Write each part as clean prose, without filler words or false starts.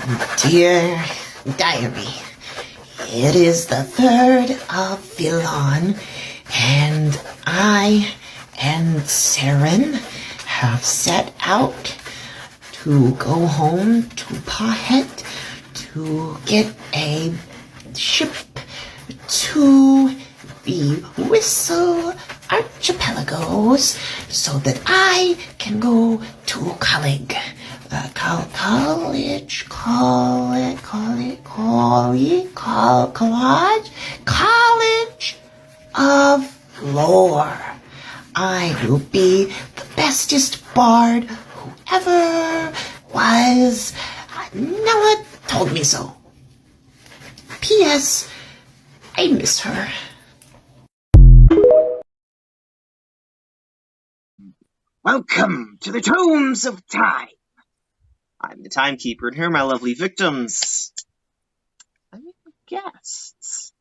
Dear Diary, it is the 3rd of Philon, and I and Saren have set out to go home to Pahet to get a ship to the Whistle Archipelagos so that I can go to college. College of Lore. I will be the bestest bard who ever was. Nella told me so. P.S. I miss her. Welcome to the Tomes of Time. I'm the timekeeper, and here are my lovely victims. I mean, guests,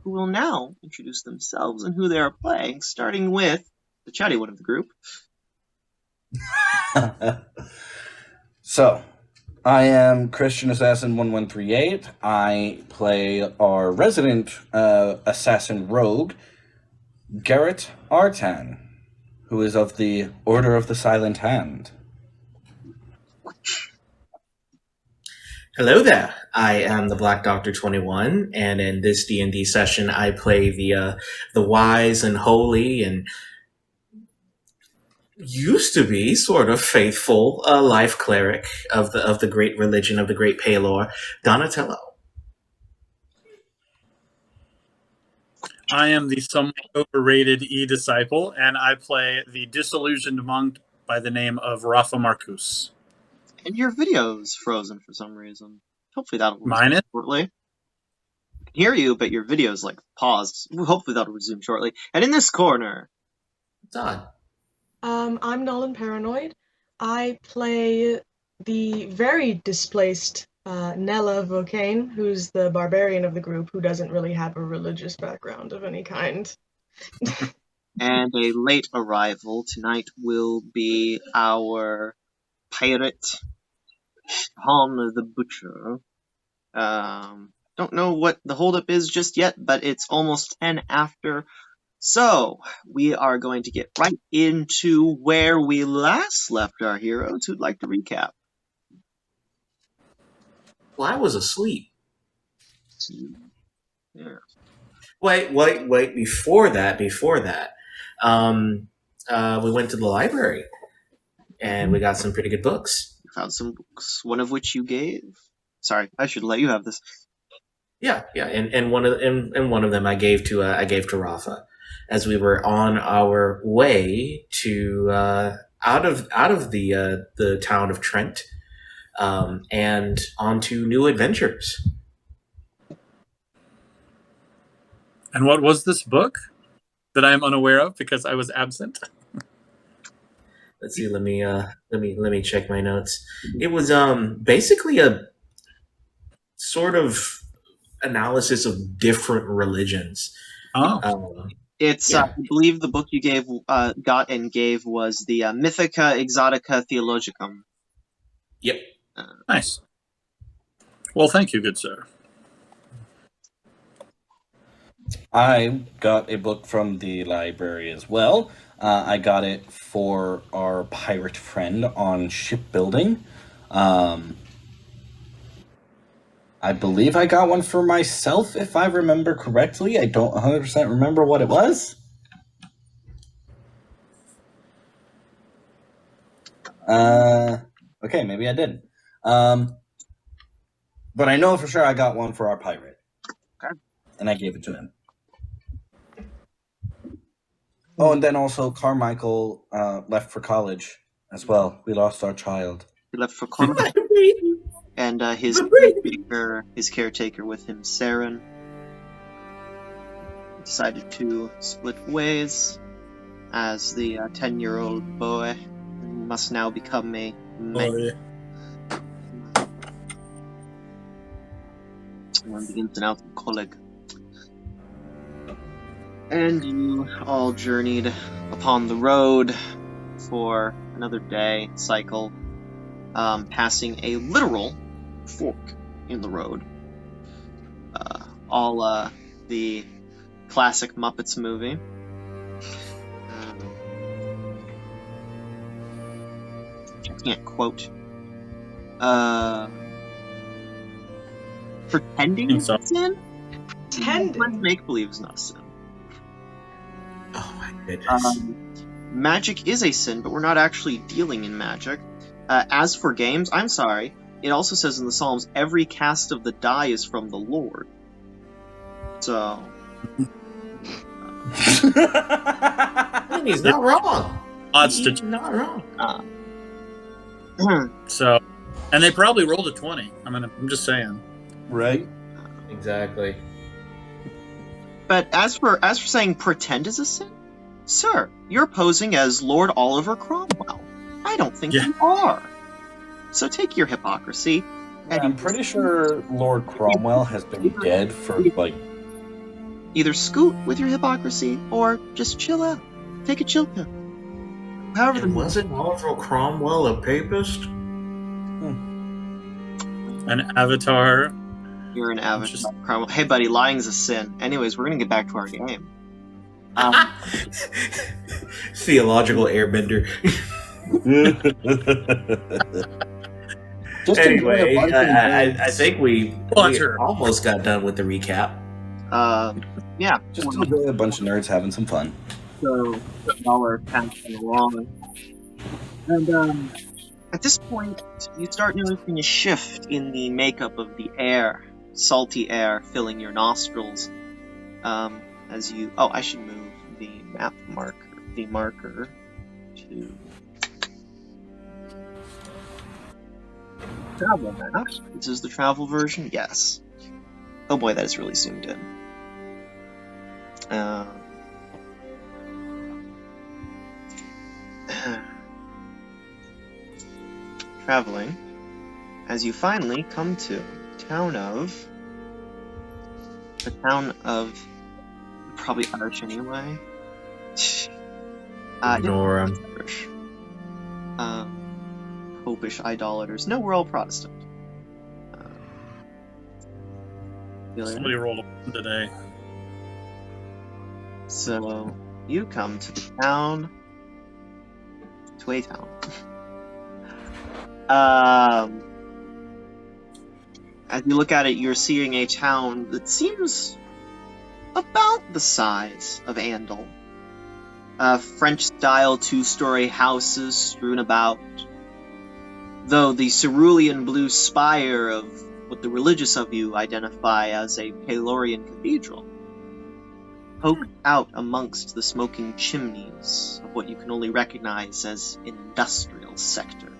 who will now introduce themselves and who they are playing, starting with the chatty one of the group. So, I am Christian Assassin 1138. I play our resident assassin rogue, Garrett Artan, who is of the Order of the Silent Hand. Hello there. I am the Black Doctor 21, and in this D&D session, I play the wise and holy and used to be sort of faithful life cleric of the great religion of the great Palor, Donatello. I am the somewhat overrated E-Disciple, and I play the disillusioned monk by the name of Rafa Marcus. And your video's frozen for some reason. Hopefully that'll resume Mine is? shortly. I can hear you, but your video's like paused. Hopefully that'll resume shortly. And in this corner, It's odd. I'm Nolan Paranoid. I play the very displaced Nella Vocane, who's the barbarian of the group who doesn't really have a religious background of any kind. and a late arrival tonight will be our pirate, Han the Butcher. Don't know what the holdup is just yet, but it's almost 10 after. So, we are going to get right into where we last left our heroes. Who'd like to recap? Well, I was asleep. Yeah. Wait. Before that, we went to the library, and we got some pretty good books. You found some books, one of which you gave. Sorry, I should let you have this. Yeah, and one of them I gave to Rafa, as we were on our way to out of the town of Trent, and onto new adventures. And what was this book that I am unaware of because I was absent? Let's see. Let me check my notes. It was basically a sort of analysis of different religions. Oh. It's, Yeah. I believe the book you gave, got and gave was the Mythica Exotica Theologicum. Yep. Nice. Well, thank you, good sir. I got a book from the library as well. I got it for our pirate friend on shipbuilding. I believe I got one for myself, if I remember correctly. I don't 100% remember what it was. Okay, maybe I didn't. But I know for sure I got one for our pirate. Okay. And I gave it to him. Oh, and then also Carmichael left for college as well. We lost our child. He left for college. And his caretaker with him, Saren, decided to split ways as the 10-year-old boy must now become a man. One begins an out of college. And you all journeyed upon the road for another day cycle. passing a literal fork in the road. All the classic Muppets movie. I can't quote. Pretending is a sin? Tendon. Make believe is not a sin. Oh my goodness. Magic is a sin, but we're not actually dealing in magic. As for games, I'm sorry. It also says in the Psalms, every cast of the die is from the Lord. So. I mean, he's not wrong. Odds He's not wrong. So, and they probably rolled a 20. I mean, I'm just saying. Right? Exactly. But as for saying pretend is a sin, sir, you're posing as Lord Oliver Cromwell. I don't think you are. So take your hypocrisy. I'm pretty sure Lord Cromwell has been dead for like. Either scoot with your hypocrisy or just chill out. Take a chill pill. However, And wasn't Oliver Cromwell a papist? An avatar. You're an avatar. Cromwell. Hey, buddy, lying's a sin. Anyways, we're gonna get back to our game. Theological airbender. Just Anyway, enjoy a bunch of I think we almost got done with the recap. Yeah. Just enjoy a bunch of nerds having some fun. So y'all are passing along, and at this point, you start noticing a shift in the makeup of the air, salty air filling your nostrils. As you, I should move the marker to travel map. This is the travel version, yes. Oh boy, that is really zoomed in. Traveling, as you finally come to the town of probably Irish anyway. Ignore him. Irish. Popish idolaters. No, we're all Protestant. Somebody rolled a 1 today. So you come to the town. To a town. As you look at it, you're seeing a town that seems about the size of Andal. French-style 2-story houses strewn about, though the cerulean blue spire of what the religious of you identify as a Palorian cathedral poked out amongst the smoking chimneys of what you can only recognize as an industrial sector.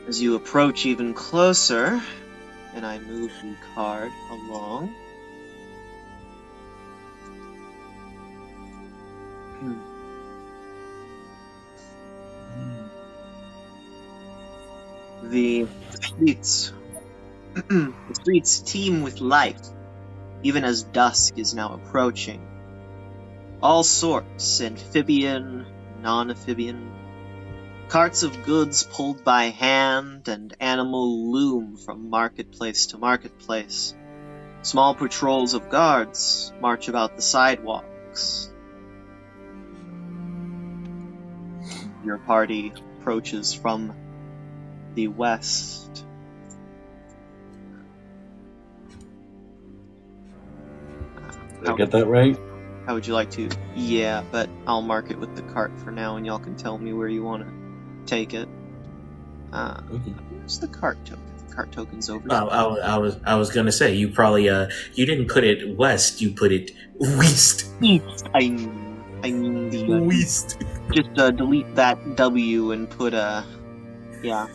As you approach even closer, and I move the card along, the streets teem with life, even as dusk is now approaching. All sorts, amphibian, non-amphibian, carts of goods pulled by hand and animal loom from marketplace to marketplace. Small patrols of guards march about the sidewalks. Your party approaches from the west. Did I get that right? How would you like to? Yeah, but I'll mark it with the cart for now, and y'all can tell me where you want to take it. Okay. Where's the cart token? The cart token's over Oh, I was gonna say you probably you didn't put it west, you put it west. East. I mean the West. just delete that W and put yeah.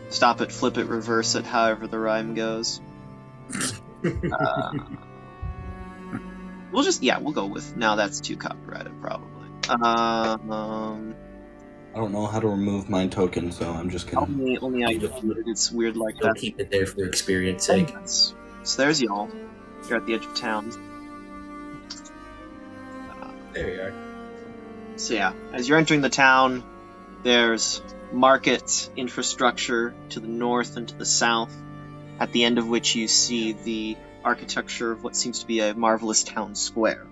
Stop it, flip it, reverse it, however the rhyme goes. We'll go with now. That's too copyrighted, probably. I don't know how to remove my token, so I'm just gonna. Only I do it. It's weird like You'll that. keep it there for experience sake. So there's y'all. You're at the edge of town. There you are. So yeah, as you're entering the town, there's market infrastructure to the north and to the south, at the end of which you see the architecture of what seems to be a marvelous town square.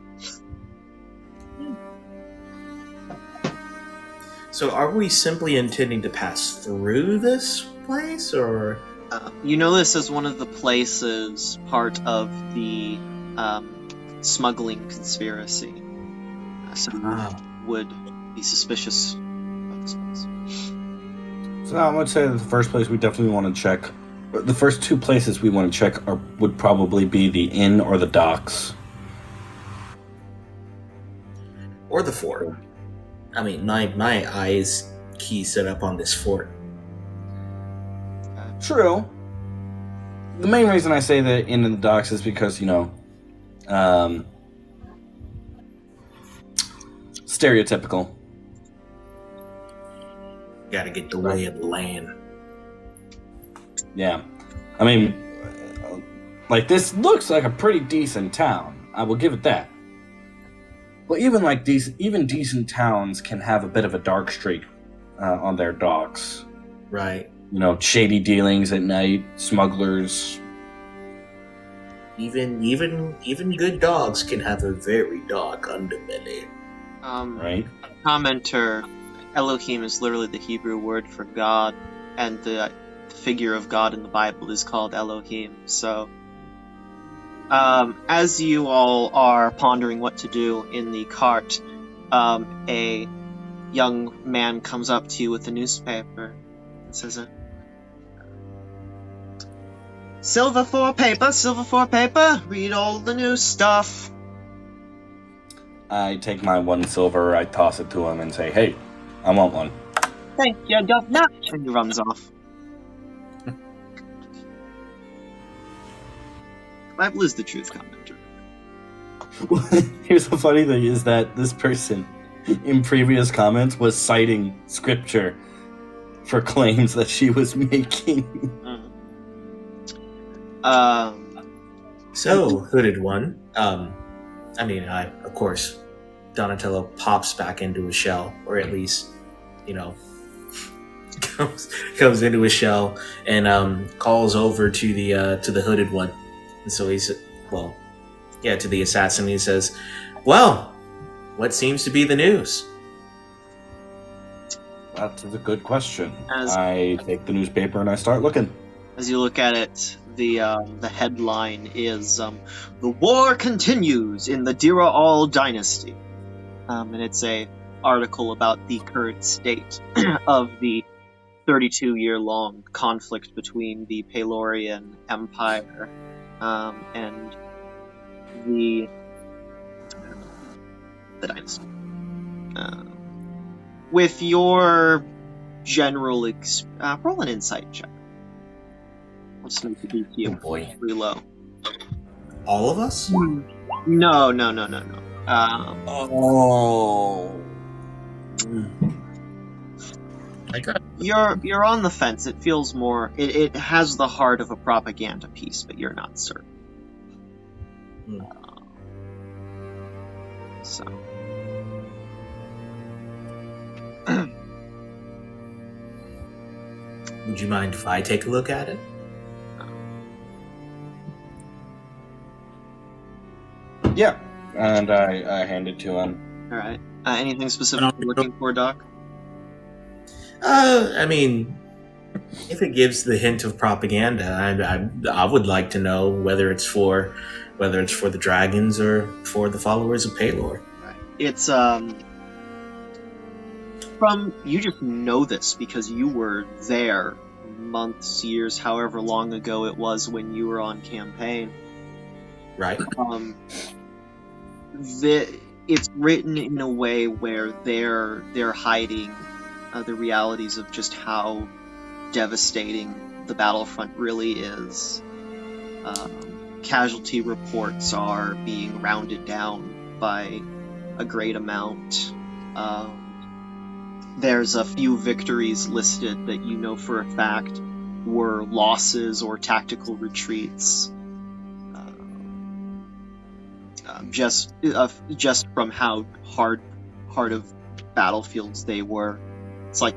So are we simply intending to pass through this place, or? You know this as one of the places part of the smuggling conspiracy. So you would be suspicious of this place. So I would say that the first place we definitely want to check, the first two places we want to check would probably be the inn or the docks. Or the fort. I mean, my eyes key set up on this fort. True. The main reason I say the inn and the docks is because, stereotypical. Got to get the lay of the land. Yeah. I mean, like, this looks like a pretty decent town. I will give it that. But even decent towns can have a bit of a dark streak on their docks. Right. Shady dealings at night, smugglers. Even good dogs can have a very dark underbelly. Right. Commenter, Elohim is literally the Hebrew word for God, and the figure of God in the Bible is called Elohim. So, as you all are pondering what to do in the cart, a young man comes up to you with a newspaper and says, silver for paper, read all the new stuff. I take my 1 silver, I toss it to him and say, hey, I want one. Thank you, governor. And he runs off. Bible is the truth, commenter. Here's the funny thing is that this person in previous comments was citing scripture for claims that she was making. So, hooded one, of course, Donatello pops back into his shell, or at least, comes into his shell and calls over to the hooded one. And so he's, to the assassin, he says, well, what seems to be the news? That's a good question. I take the newspaper and I start looking. As you look at it, the headline is "The War Continues in the Dira-All Dynasty," and it's a article about the current state of the 32-year-long conflict between the Pelorian Empire and the dynasty. With your general roll an insight check. Let's make the DC Oh boy. pretty low. All of us? No. You're on the fence. It feels more. It has the heart of a propaganda piece, but you're not certain. So. Would you mind if I take a look at it? Yeah, and I hand it to him. All right. Anything specific you're looking for, Doc? If it gives the hint of propaganda, I would like to know whether it's for the dragons or for the followers of Pelor. Right. It's from you just know this because you were there months, years, however long ago it was when you were on campaign. Right. It's written in a way where they're hiding the realities of just how devastating the battlefront really is. Casualty reports are being rounded down by a great amount. There's a few victories listed that you know for a fact were losses or tactical retreats. Just from how hard of battlefields they were. It's like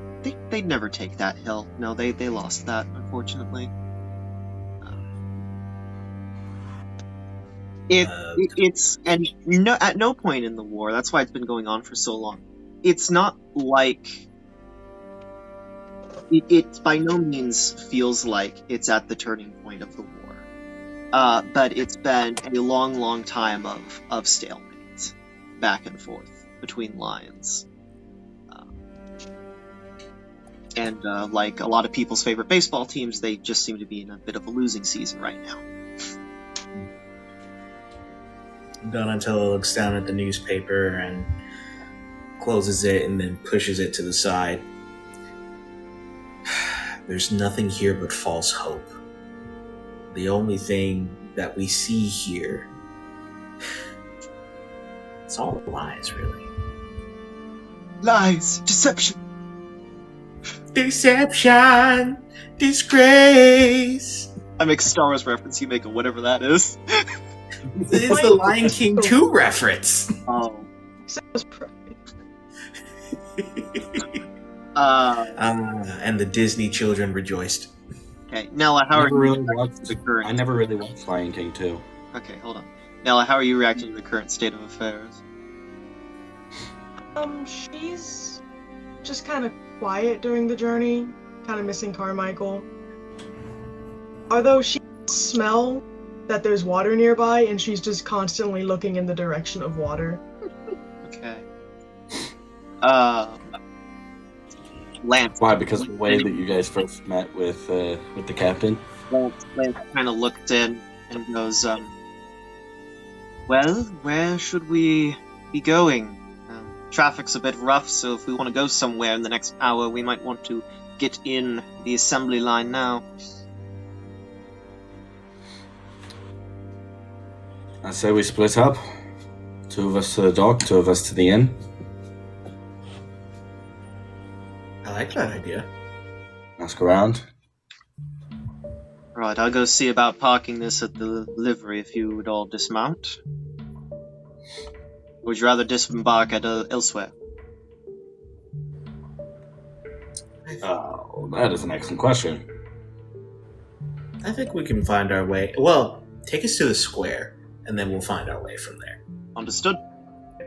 they'd never take that hill. No, they lost that, unfortunately. It's and no, at no point in the war. That's why it's been going on for so long. It's not like it by no means feels like it's at the turning point of the war. But it's been a long time of stalemate, back and forth between lines. And like a lot of people's favorite baseball teams, they just seem to be in a bit of a losing season right now. Donatello looks down at the newspaper and closes it and then pushes it to the side. There's nothing here but false hope. The only thing that we see here, it's all lies, really. Lies, deception. Deception, disgrace. I make a Star Wars reference. You make a whatever that is. It's the Lion King 2 reference. Oh. Sounds perfect. And the Disney children rejoiced. Okay, Nella, how I are never you really reacting watched to the current? I never really watched Lion King 2. Okay, hold on. Nella, how are you reacting to the current state of affairs? She's just kind of quiet during the journey, kind of missing Carmichael. Although she can smell that there's water nearby, and she's just constantly looking in the direction of water. Okay. Lance. Why? Because of the way that you guys first met with the captain? Lance kind of looked in and goes, well, where should we be going? Traffic's a bit rough, so if we want to go somewhere in the next hour, we might want to get in the assembly line now. I say we split up. 2 of us to the dock, 2 of us to the inn. I like that idea. Ask around. Right, I'll go see about parking this at the livery if you would all dismount. Would you rather disembark at elsewhere? Oh, that is an excellent question. I think we can find our way. Well, take us to the square, and then we'll find our way from there. Understood. Is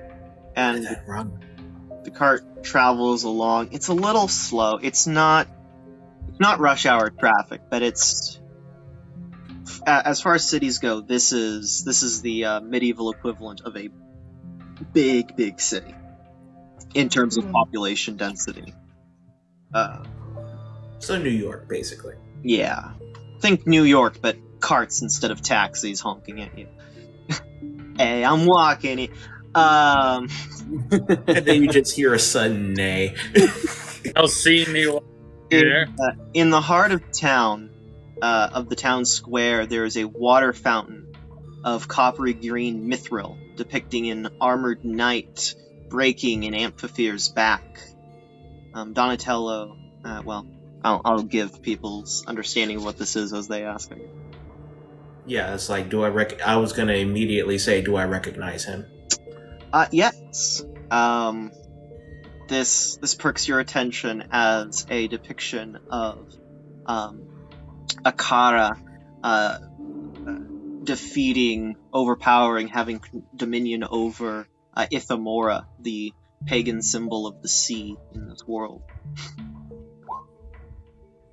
And that wrong? the cart travels along. It's a little slow. It's not rush hour traffic, but it's as far as cities go, this is the medieval equivalent of a big city in terms of population density. So New York, basically. Yeah. Think New York, but carts instead of taxis honking at you. Hey, I'm walking. And then you just hear a sudden neigh. I'll see me here. In the heart of town, of the town square, there is a water fountain of coppery green mithril depicting an armored knight breaking an amphiphere's back. Donatello, I'll give people's understanding of what this is as they ask me. Yeah, it's like, I was going to immediately say, do I recognize him? Yes. This perks your attention as a depiction of Akara defeating, overpowering, having dominion over Ithamora, the pagan symbol of the sea in this world.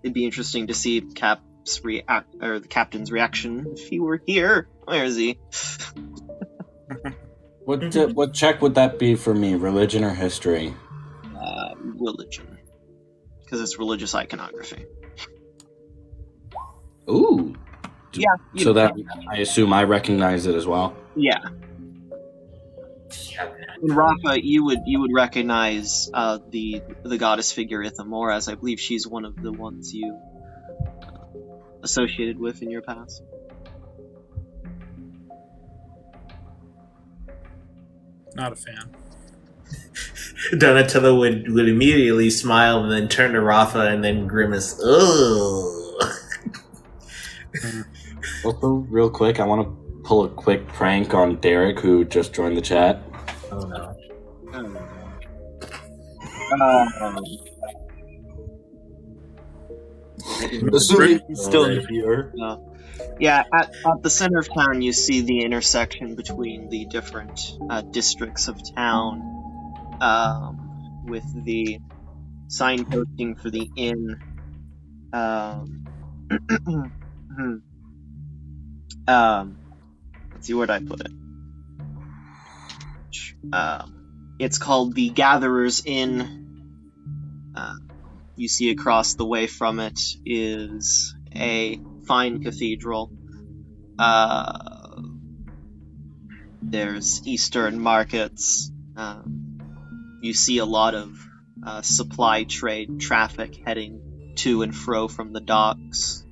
It'd be interesting to see the captain's reaction if he were here. Where is he? What check would that be for me? Religion or history? Religion, because it's religious iconography. Ooh. Yeah. So that I assume I recognize it as well. Yeah. In Rafa, you would recognize the goddess figure Ithamora, as I believe she's one of the ones you associated with in your past. Not a fan. Donatello would immediately smile and then turn to Rafa and then grimace. Ugh. Also, real quick, I want to pull a quick prank on Derek, who just joined the chat. Oh no. Um, Assuming he's still here. yeah, at the center of town, you see the intersection between the different districts of town, with the signposting for the inn. Let's see, where'd I put it? It's called the Gatherer's Inn. You see across the way from it is a fine cathedral. There's Eastern markets. You see a lot of supply trade traffic heading to and fro from the docks.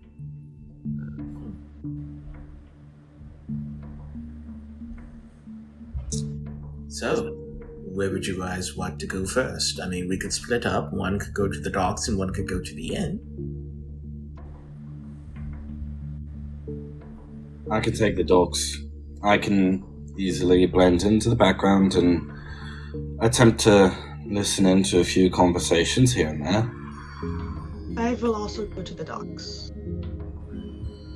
So, where would you guys want to go first? I mean, we could split up. One could go to the docks and one could go to the inn. I can take the dogs. I can easily blend into the background and attempt to listen into a few conversations here and there. I will also go to the docks.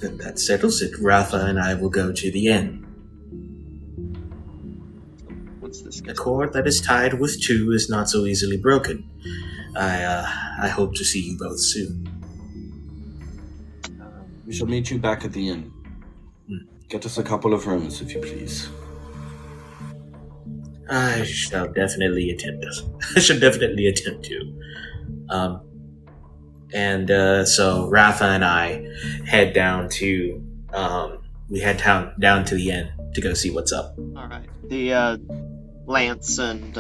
Then that settles it. Rafa and I will go to the inn. What's this? A cord that is tied with two is not so easily broken. I hope to see you both soon. We shall meet you back at the inn. Get us a couple of rooms, if you please. I shall definitely attempt this. I should definitely attempt to. So Rafa and I head down to down to the inn to go see what's up. All right. The Lance and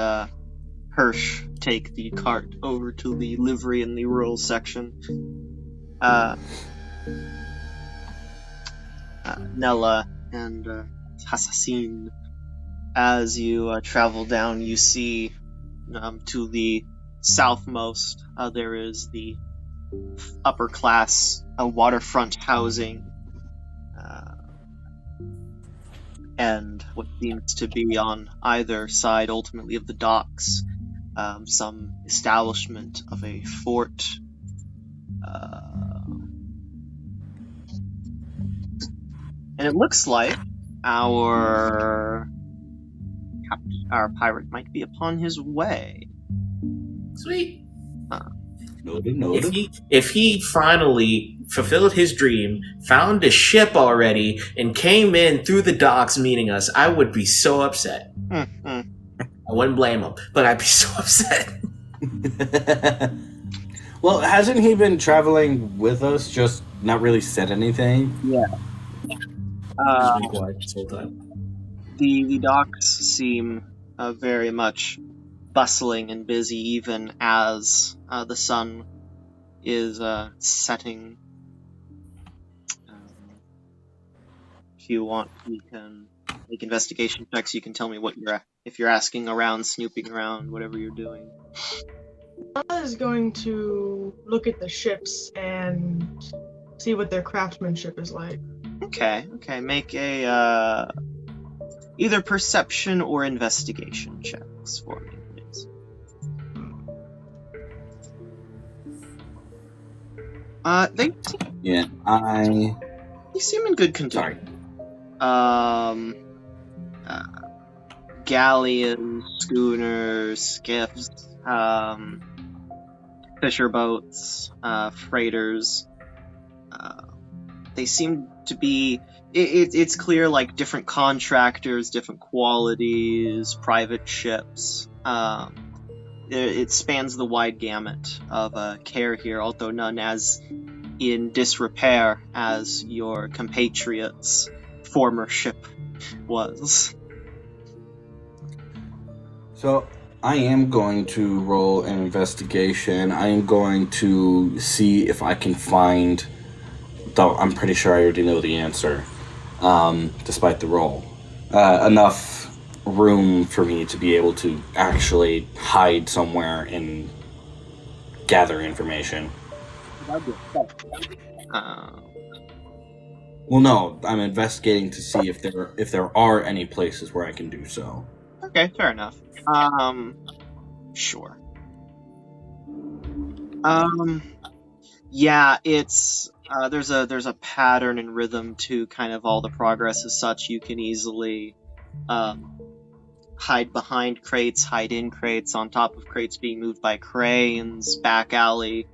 Hirsch take the cart over to the livery in the rural section. Nella and Hassassin, as you travel down, you see to the southmost there is the upper class waterfront housing, and what seems to be on either side ultimately of the docks some establishment of a fort. And it looks like our pirate might be upon his way. Sweet. Noted. If he finally fulfilled his dream, found a ship already, and came in through the docks meeting us, I would be so upset. I wouldn't blame him, but I'd be so upset. Well, hasn't he been traveling with us, just not really said anything? Yeah. He's been quiet this whole time. The docks seem very much bustling and busy, even as the sun is setting. If you want, you can make investigation checks. You can tell me what if you're asking around, snooping around, whatever you're doing. Nala is going to look at the ships and see what their craftsmanship is like. Okay. Make a either perception or investigation checks for me, please. They seem in good condition. Galleons, schooners, skiffs, fisher boats, freighters. They seem to be. It's clear, like, different contractors, different qualities, private ships. It spans the wide gamut of care here, although none as in disrepair as your compatriot's former ship was. So, I am going to roll an investigation. I am going to see if I can find, though I'm pretty sure I already know the answer, despite the roll, enough room for me to be able to actually hide somewhere and gather information. Well, no, I'm investigating to see if there are any places where I can do so. Okay, fair enough. Sure. Yeah, it's there's a pattern and rhythm to kind of all the progress as such. You can easily hide behind crates, hide in crates, on top of crates being moved by cranes, back alley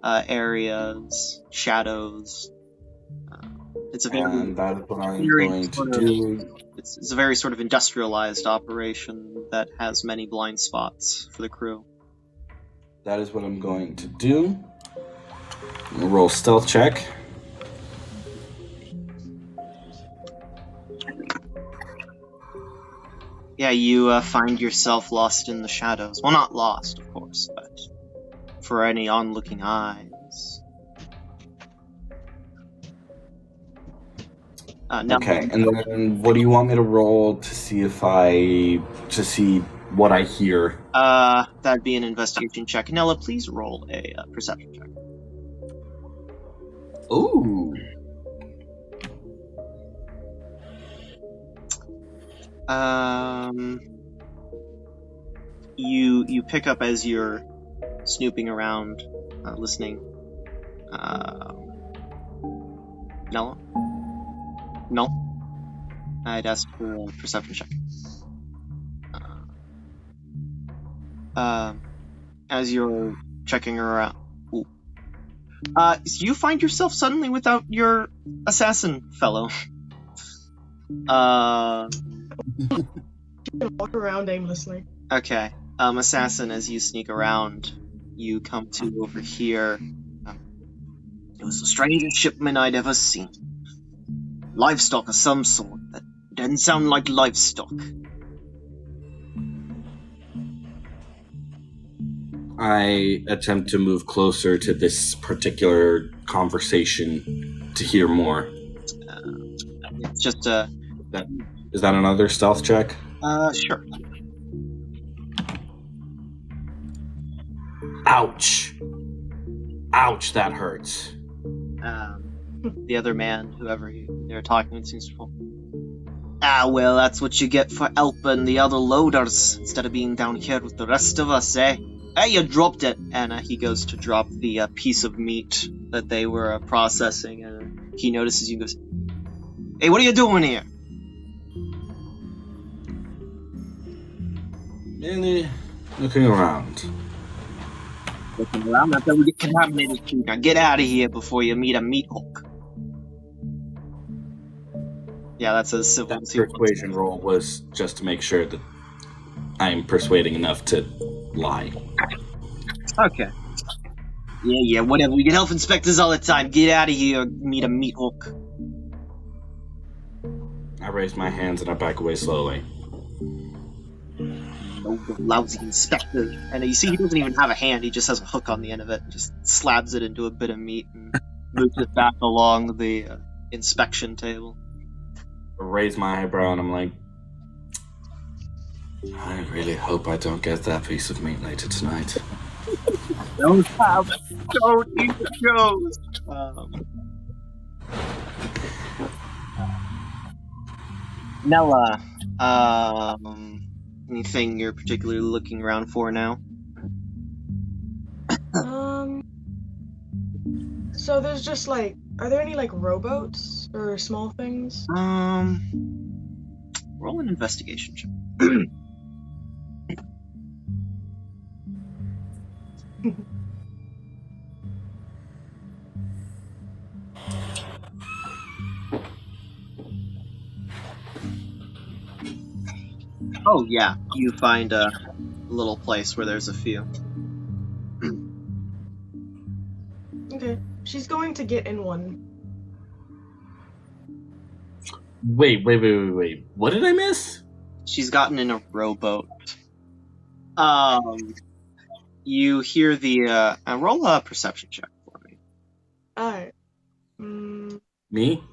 areas, shadows. It's a very, And that is what I'm very going to sort of- do. it's a very sort of industrialized operation that has many blind spots for the crew. That is what I'm going to do. I'm gonna roll stealth check. Yeah, you find yourself lost in the shadows. Well, not lost, of course, but for any onlooking eyes. Now, Okay, and then what do you want me to roll to see what I hear? that'd be an investigation check. Nella, please roll a perception check. Ooh. You pick up as you're snooping around, listening. Nella? No? I'd ask for a perception check. As you're checking around. Ooh. You find yourself suddenly without your assassin fellow. You can walk around aimlessly. Okay. Assassin, as you sneak around, you come to over here. It was the strangest shipment I'd ever seen. Livestock of some sort. That didn't sound like livestock. I attempt to move closer to this particular conversation to hear more. It's just Is that another stealth check? sure. Ouch. Ouch, that hurts. The other man, whoever they're talking with, seems to. Well, that's what you get for helping the other loaders instead of being down here with the rest of us, eh? Hey, you dropped it! And he goes to drop the piece of meat that they were processing, and he notices you and goes, "Hey, what are you doing here?" Merely looking around. Looking around, I bet we get contaminated too. Now get out of here before you meet a meat hook. Yeah, that's a civil. That persuasion roll was just to make sure that I'm persuading enough to lie. Okay. Yeah, whatever. We get health inspectors all the time. Get out of here or meet a meat hook. I raise my hands and I back away slowly. Oh, lousy inspector. And you see he doesn't even have a hand, he just has a hook on the end of it and just slabs it into a bit of meat and moves it back along the inspection table. I raise my eyebrow and I'm like, I really hope I don't get that piece of meat later tonight. Don't eat the ghost! Nella, anything you're particularly looking around for now? So there's just like, are there any like rowboats or small things? Roll an investigation check. Oh yeah, you find a little place where there's a few. Okay, she's going to get in one. Wait. What did I miss? She's gotten in a rowboat. You hear the roll a perception check for me. Alright. Me?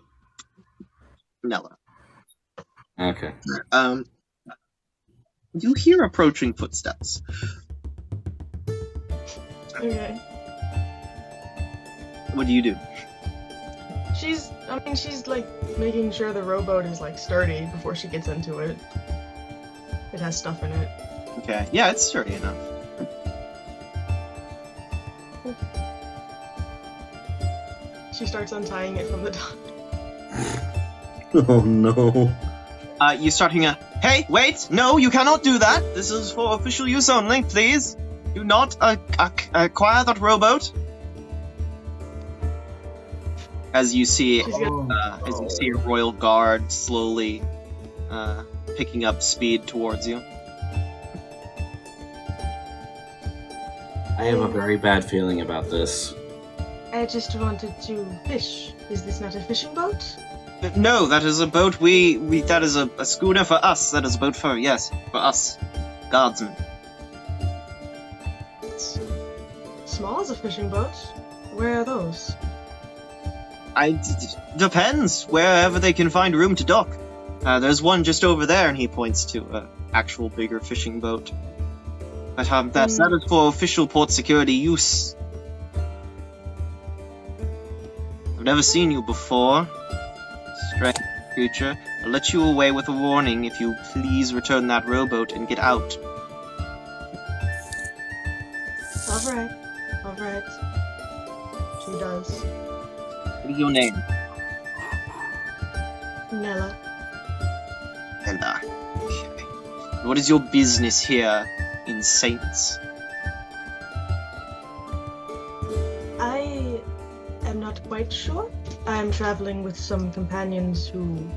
Nella. Okay. You hear approaching footsteps. Okay. What do you do? She's like making sure the rowboat is like sturdy before she gets into it. It has stuff in it. Okay, yeah, it's sturdy enough. Cool. She starts untying it from the dock. Oh no. You start hearing a, "Hey, wait! No, you cannot do that! This is for official use only, please! Do not acquire that rowboat!" As you see, She's gonna, as you see a royal guard slowly picking up speed towards you. I have a very bad feeling about this. I just wanted to fish. Is this not a fishing boat? No, that is a boat that is a schooner for us. That is a boat for us. Guardsmen. It's small as a fishing boat. Where are those? Depends, wherever they can find room to dock. There's one just over there, and he points to an actual bigger fishing boat. But that is for official port security use. I've never seen you before, strange creature. I'll let you away with a warning if you please return that rowboat and get out. Alright. She does. What is your name? Nella. Ella. Okay. What is your business here in Saints? I am not quite sure. I am traveling with some companions who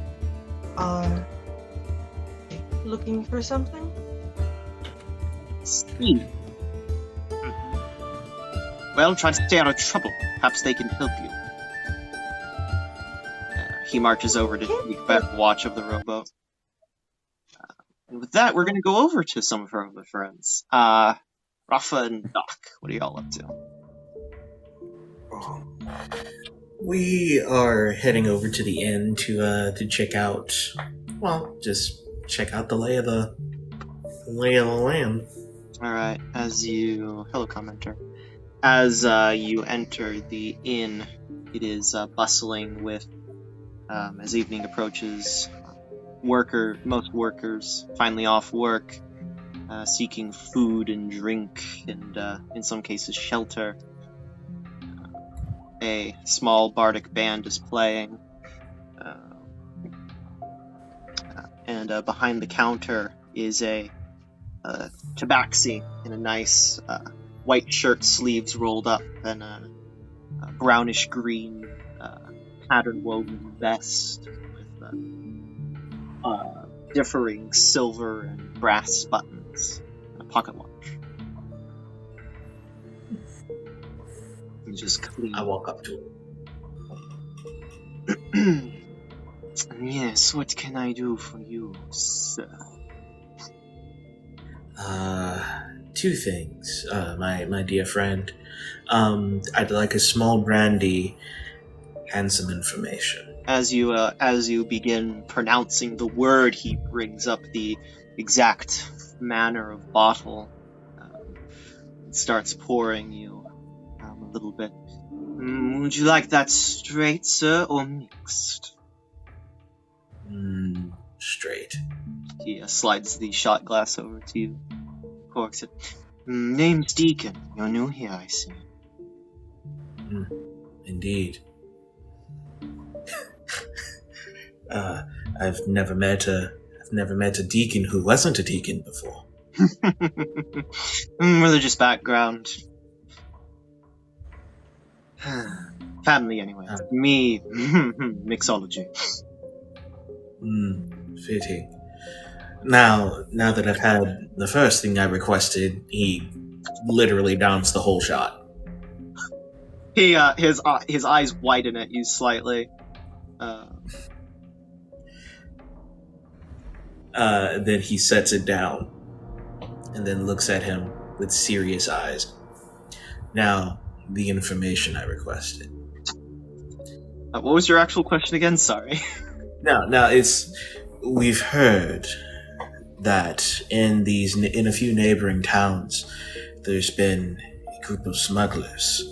are looking for something. Steve. Well, try to stay out of trouble. Perhaps they can help you. He marches over to keep better watch of the rowboat. And with that, we're going to go over to some of our other friends. Rafa and Doc, what are y'all up to? We are heading over to the inn to check out. Well, just check out the lay of the land. All right, hello, commenter. As you enter the inn, it is bustling with. As evening approaches, most workers finally off work, seeking food and drink, and in some cases shelter. A small bardic band is playing, and behind the counter is a tabaxi in a nice white shirt, sleeves rolled up, and a brownish green pattern woven vest with differing silver and brass buttons and a pocket watch. He's just clean. I walk up to him. Yes, what can I do for you, sir? Two things, my dear friend. I'd like a small brandy and some information. As you begin pronouncing the word, he brings up the exact manner of bottle. And starts pouring you a little bit. Would you like that straight, sir, or mixed? Straight. He slides the shot glass over to you. Corks it. Name's Deacon. You're new here, I see. Indeed. I've never met a deacon who wasn't a deacon before. Religious background. Family, anyway. Me, mixology. Fitting. Now that I've had the first thing I requested, he literally downs the whole shot. His eyes widen at you slightly. Then he sets it down, and then looks at him with serious eyes. Now, the information I requested. What was your actual question again? Sorry. Now we've heard that in a few neighboring towns, there's been a group of smugglers.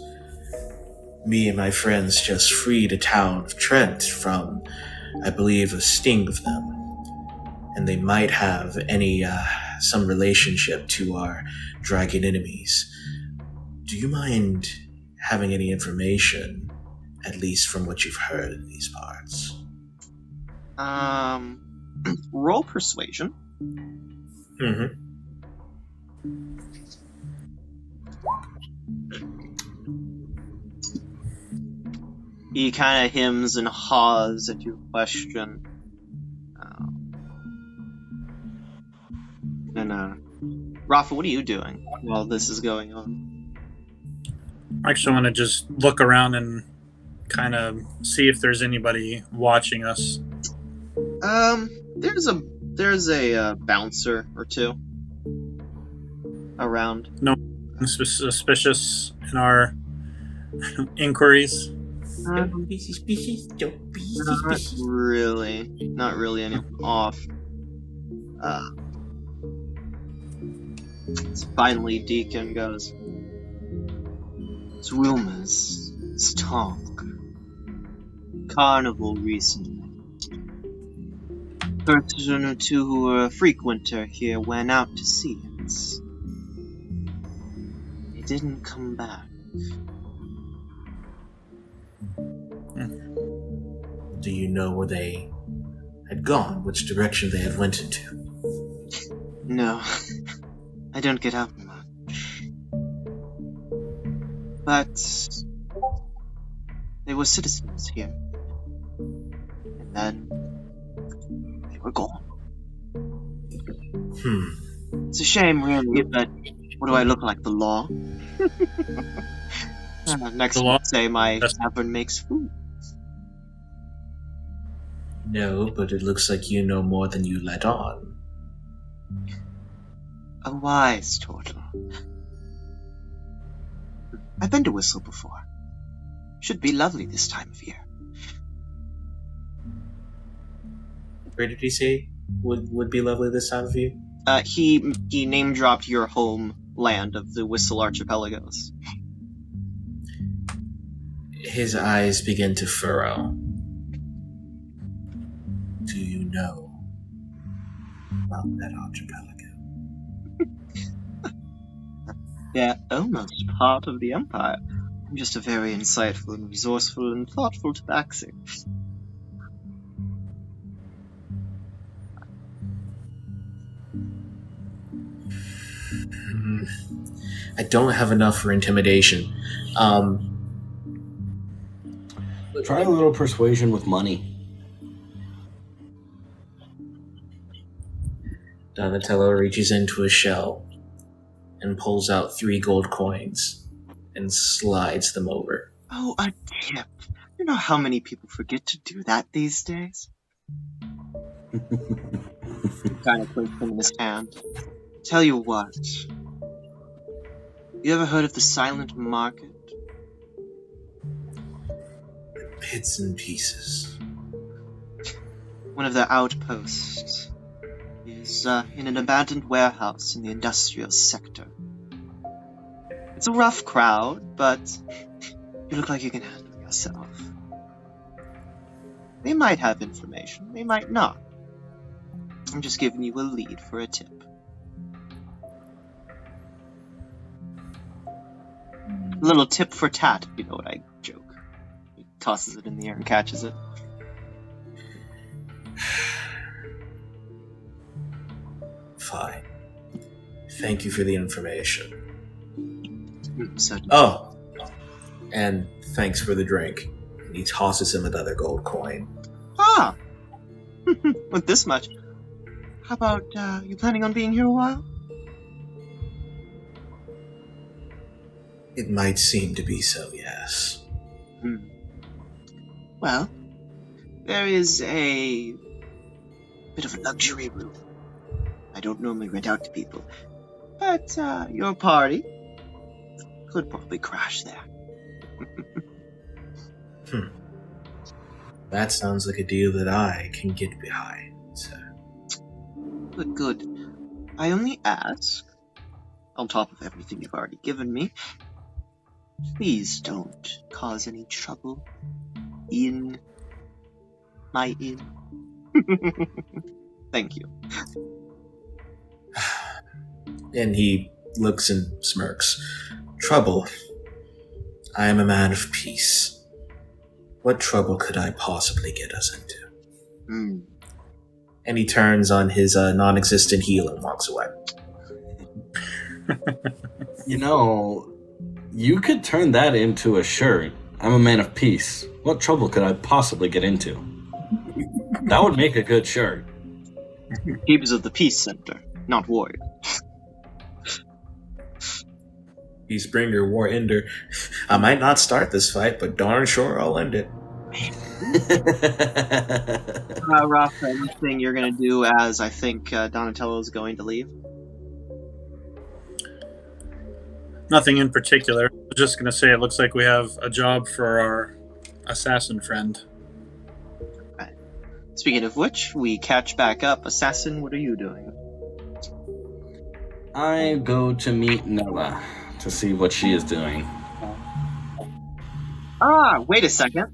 Me and my friends just freed a town of Trent from, I believe, a sting of them. And they might have some relationship to our dragon enemies. Do you mind having any information at least from what you've heard in these parts. Roll persuasion. Mm-hmm. He kind of hems and haws at your question. Rafa, what are you doing while this is going on? Actually, I want to just look around and kind of see if there's anybody watching us. There's a bouncer or two around. No suspicious in our inquiries. Not really anyone off. Finally, Deacon goes, "It's rumors, it's talk. Carnival recently. Person or two who were a frequenter here went out to see it. They didn't come back. Do you know where they had gone? Which direction they had went into? No, I don't get out much. But they were citizens here. And then they were gone. It's a shame, really, but what do I look like, the law? Next The law? would say my tavern makes food. No, but it looks like you know more than you let on. A wise turtle. I've been to Whistle before. Should be lovely this time of year. Where did he say would be lovely this time of year? He name dropped your homeland of the Whistle Archipelagos. His eyes begin to furrow. Do you know about that archipelago? They're almost part of the Empire. I'm just a very insightful and resourceful and thoughtful tabaxi. I don't have enough for intimidation. Try a little persuasion with money. Donatello reaches into a shell and pulls out 3 gold coins and slides them over. Oh, a tip. You know how many people forget to do that these days? Kind of placed them in his hand. Tell you what. You ever heard of the Silent Market? Bits and pieces. One of their outposts is in an abandoned warehouse in the industrial sector. It's a rough crowd, but you look like you can handle yourself. They might have information, they might not. I'm just giving you a lead for a tip. A little tip for tat, if you know what I joke. He tosses it in the air and catches it. Fine. Thank you for the information. Certainly. Oh, and thanks for the drink. He tosses him another gold coin. Ah! With this much. How about, you planning on being here a while? It might seem to be so, yes. Well, there is a bit of a luxury room. I don't normally rent out to people, but your party could probably crash there. That sounds like a deal that I can get behind. Good. I only ask, on top of everything you've already given me, please don't cause any trouble in my inn. Thank you. And he looks and smirks. Trouble. I am a man of peace. What trouble could I possibly get us into? Hmm. And he turns on his non-existent heel and walks away. You know, you could turn that into a shirt. I'm a man of peace. What trouble could I possibly get into? That would make a good shirt. Keepers of the Peace Center, not warrior. Peacebringer, war ender. I might not start this fight, but darn sure I'll end it. Rafa, anything you're going to do as I think Donatello is going to leave? Nothing in particular. I was just going to say it looks like we have a job for our assassin friend. Speaking of which, we catch back up. Assassin, what are you doing? I go to meet Nella to see what she is doing. Ah, wait a second.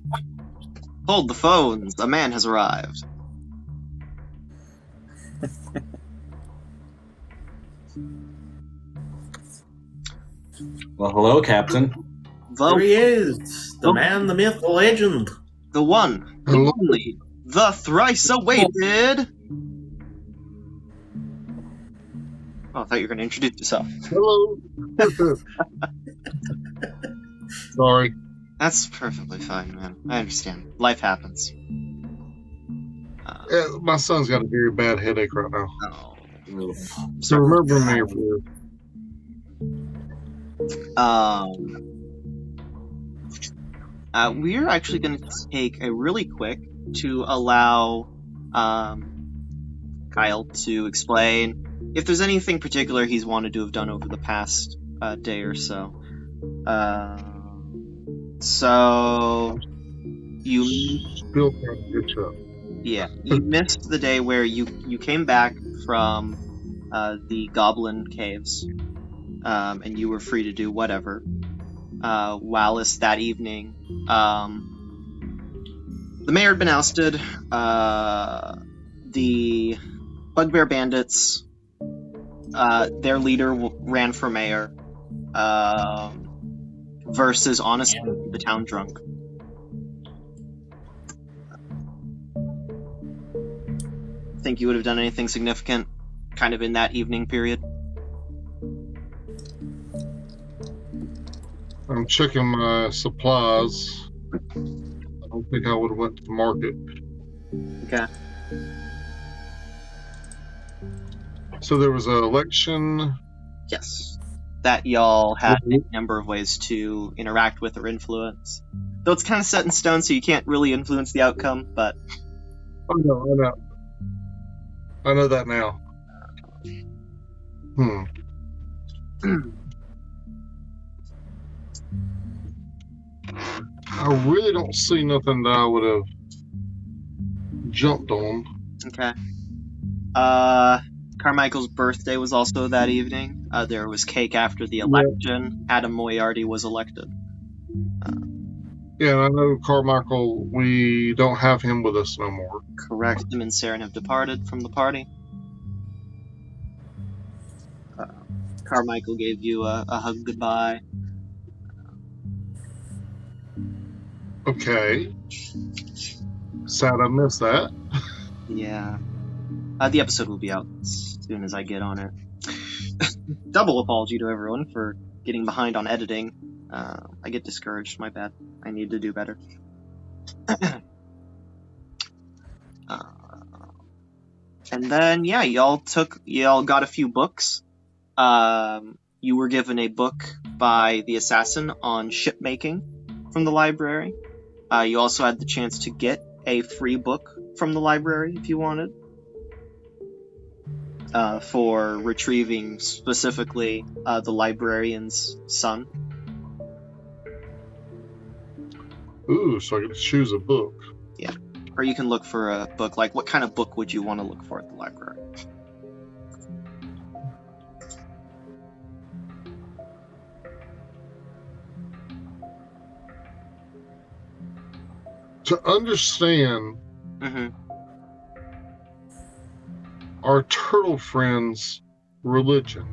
Hold the phones. A man has arrived. Well, hello, Captain. There he is, the man, the myth, the legend. The one, the only, the thrice awaited. Oh, I thought you were going to introduce yourself. Hello. Sorry. That's perfectly fine, man. I understand. Life happens. My son's got a very bad headache right now. Oh. So remember me. We're actually going to take a really quick to allow Kyle to explain if there's anything particular he's wanted to have done over the past day or so. So you Still trying to get up. Yeah, you missed the day where you came back from the Goblin Caves, and you were free to do whatever. Wallace, that evening, the mayor had been ousted. The Bugbear Bandits, their leader ran for mayor, versus, honestly, the town drunk. Think you would have done anything significant kind of in that evening period? I'm checking my supplies. I don't think I would have went to the market. Okay. So there was an election. Yes. That y'all had a number of ways to interact with or influence. Though it's kind of set in stone, so you can't really influence the outcome, but... I know. I know that now. I really don't see nothing that I would have jumped on. Okay. Carmichael's birthday was also that evening. There was cake after the election. Yeah. Adam Moriarty was elected. Yeah, and I know Carmichael, we don't have him with us no more. Correct. Him and Saren have departed from the party. Carmichael gave you a hug goodbye. Okay. Sad I missed that. Yeah. The episode will be out as soon as I get on it. Double apology to everyone for getting behind on editing. I get discouraged, my bad. I need to do better. And then, yeah, y'all got a few books. You were given a book by the assassin on shipmaking from the library. You also had the chance to get a free book from the library if you wanted. For retrieving specifically the librarian's son. Ooh, so I get to choose a book. Yeah. Or you can look for a book. Like, what kind of book would you want to look for at the library? To understand our turtle friend's religion.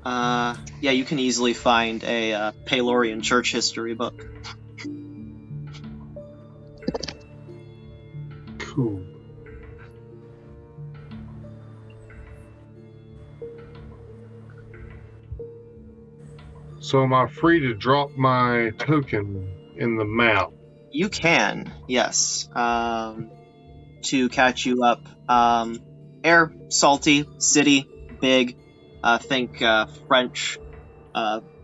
Yeah, you can easily find a Palorian church history book. Cool. So am I free to drop my token in the map? You can, yes. To catch you up. Air, salty, city, big. Think French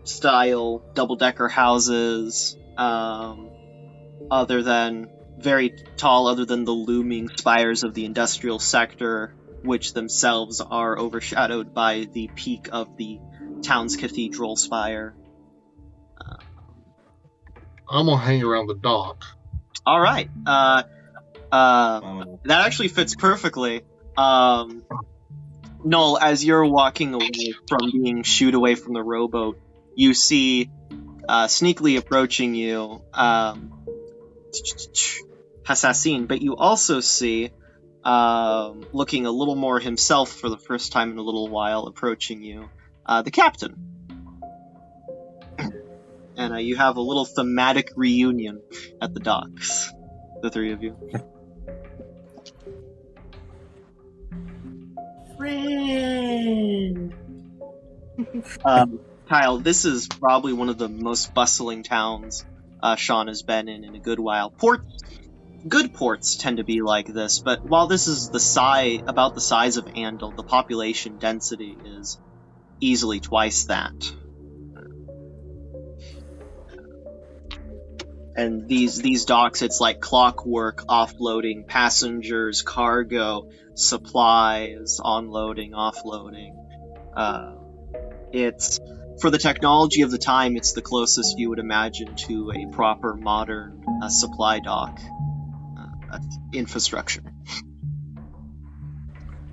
style double-decker houses. Other than very tall, other than the looming spires of the industrial sector, which themselves are overshadowed by the peak of the town's cathedral spire. I'm gonna hang around the dock. All right. That actually fits perfectly. Noel, as you're walking away from being shooed away from the rowboat, you see sneakily approaching you Hassassin, but you also see, looking a little more himself for the first time in a little while, approaching you, the captain. And you have a little thematic reunion at the docks, the three of you. Friend. Kyle, this is probably one of the most bustling towns Sean has been in a good while. Good ports tend to be like this, but while this is about the size of Andal, the population density is easily twice that. And these docks, it's like clockwork, offloading passengers, cargo, supplies, onloading, offloading. It's, for the technology of the time, it's the closest you would imagine to a proper modern supply dock infrastructure.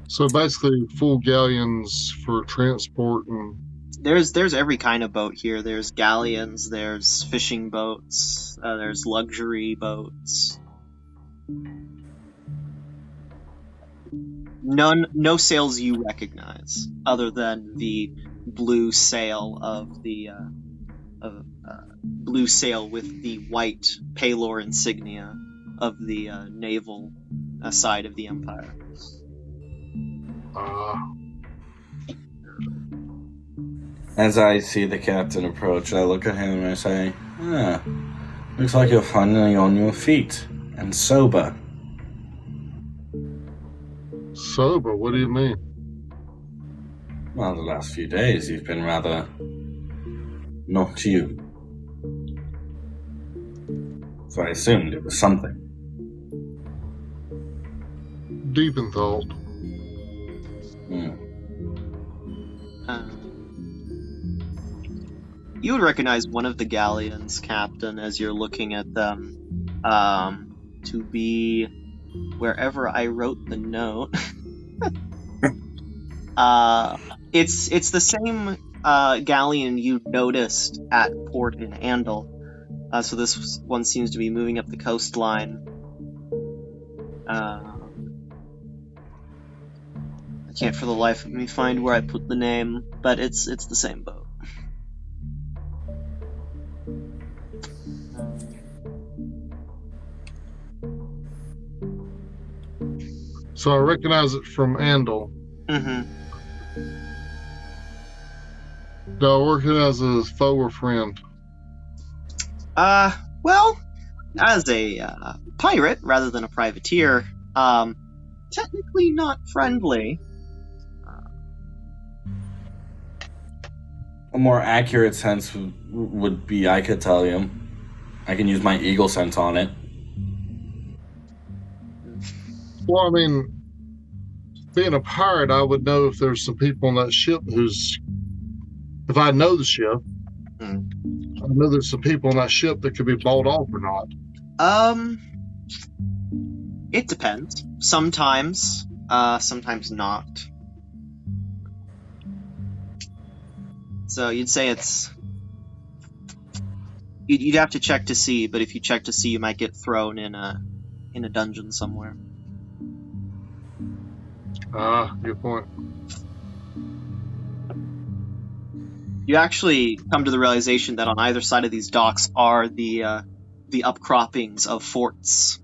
So basically, full galleons for transport and. There's every kind of boat here. There's galleons, there's fishing boats, there's luxury boats. No sails you recognize, other than the blue sail of the blue sail with the white Palor insignia of the naval side of the empire. As I see the captain approach, I look at him and I say, looks like you're finally on your feet and sober. Sober? What do you mean? Well, the last few days you've been rather not you. So I assumed it was something. Deep in thought. You would recognize one of the galleons, Captain, as you're looking at them, to be wherever I wrote the note. It's the same galleon you noticed at port in Andal. So this one seems to be moving up the coastline. I can't for the life of me find where I put the name, but it's the same boat. So I recognize it from Andal. Mm-hmm. Do I recognize it as foe or friend? Well, as a pirate rather than a privateer, technically not friendly. A more accurate sense would be I could tell you. I can use my eagle sense on it. Well, I mean, being a pirate, I would know if there's some people on that ship if I know the ship, I know there's some people on that ship that could be bought off or not. It depends. Sometimes, sometimes not. So you'd say you'd have to check to see, but if you check to see, you might get thrown in a dungeon somewhere. Good point. You actually come to the realization that on either side of these docks are the upcroppings of forts.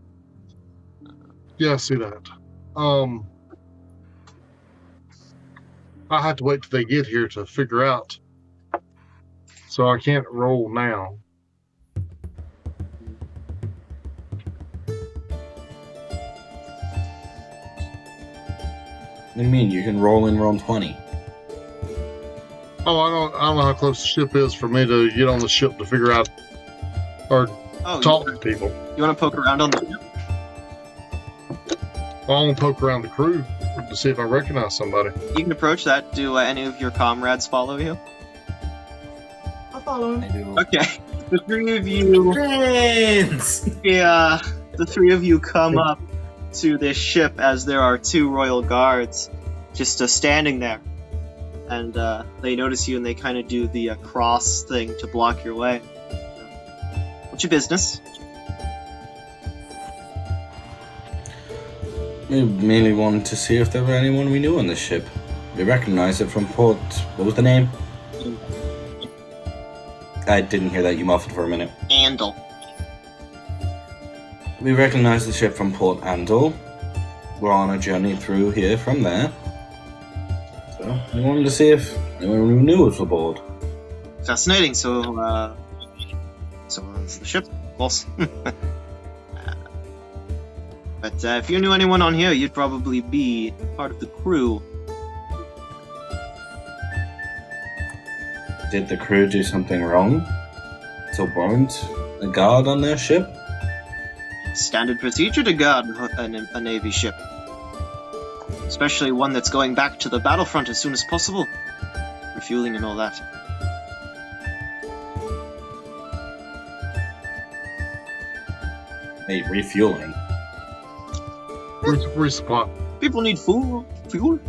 Yeah, I see that. I have to wait till they get here to figure out. So I can't roll now. What do you mean? You can roll in roll 20. Oh, I don't know how close the ship is for me to get on the ship to figure out or talk to people. You want to poke around on the ship? I want to poke around the crew to see if I recognize somebody. You can approach that. Do any of your comrades follow you? I'll follow him. I do. Okay. The three of you... Friends! Yeah, the three of you come up to this ship as there are two royal guards just standing there. And they notice you and they kind of do the cross thing to block your way. What's your business? We merely wanted to see if there were anyone we knew on this ship. We recognized it from port... What was the name? I didn't hear that. You muffled for a minute. Andal. We recognized the ship from Port Andal. We're on a journey through here from there. So we wanted to see if anyone we knew was aboard. Fascinating. So it's the ship, boss. But if you knew anyone on here, you'd probably be part of the crew. Did the crew do something wrong to warrant a guard on their ship? Standard procedure to guard a Navy ship. Especially one that's going back to the battlefront as soon as possible. Refueling and all that. Hey, refueling. Resupply. People need food. Fuel.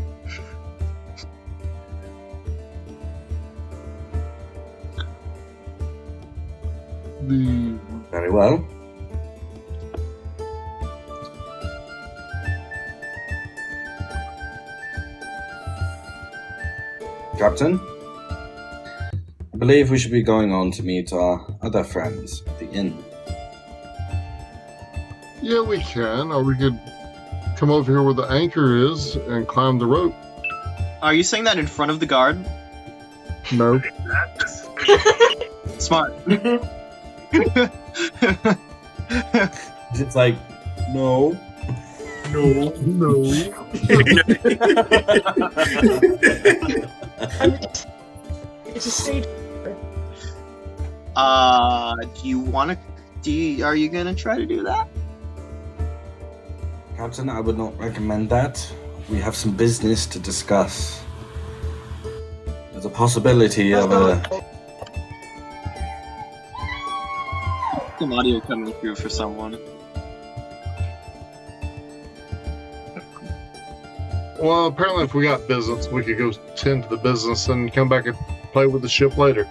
Very well. Captain, I believe we should be going on to meet our other friends at the inn. Yeah, we can. Or we could come over here where the anchor is and climb the rope. Are you saying that in front of the guard? No. Smart. It's like, no. No. It's a stage. Do you want to? Are you gonna try to do that? Captain, I would not recommend that. We have some business to discuss. There's a possibility of Some audio coming through for someone. Well, apparently if we got business, we could go tend to the business and come back and play with the ship later.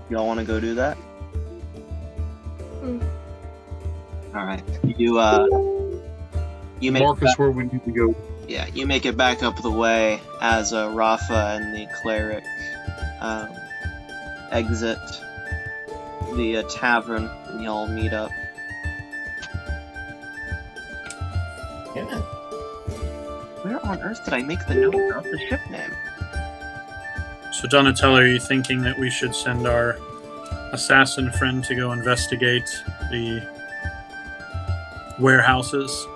Y'all want to go do that? Hmm. All right. You make Mark us where we need to go. you make it back up the way as Rafa and the cleric exit the tavern, and y'all meet up. Yeah. Where on earth did I make the note about the ship name? So, Donatello, are you thinking that we should send our assassin friend to go investigate the warehouses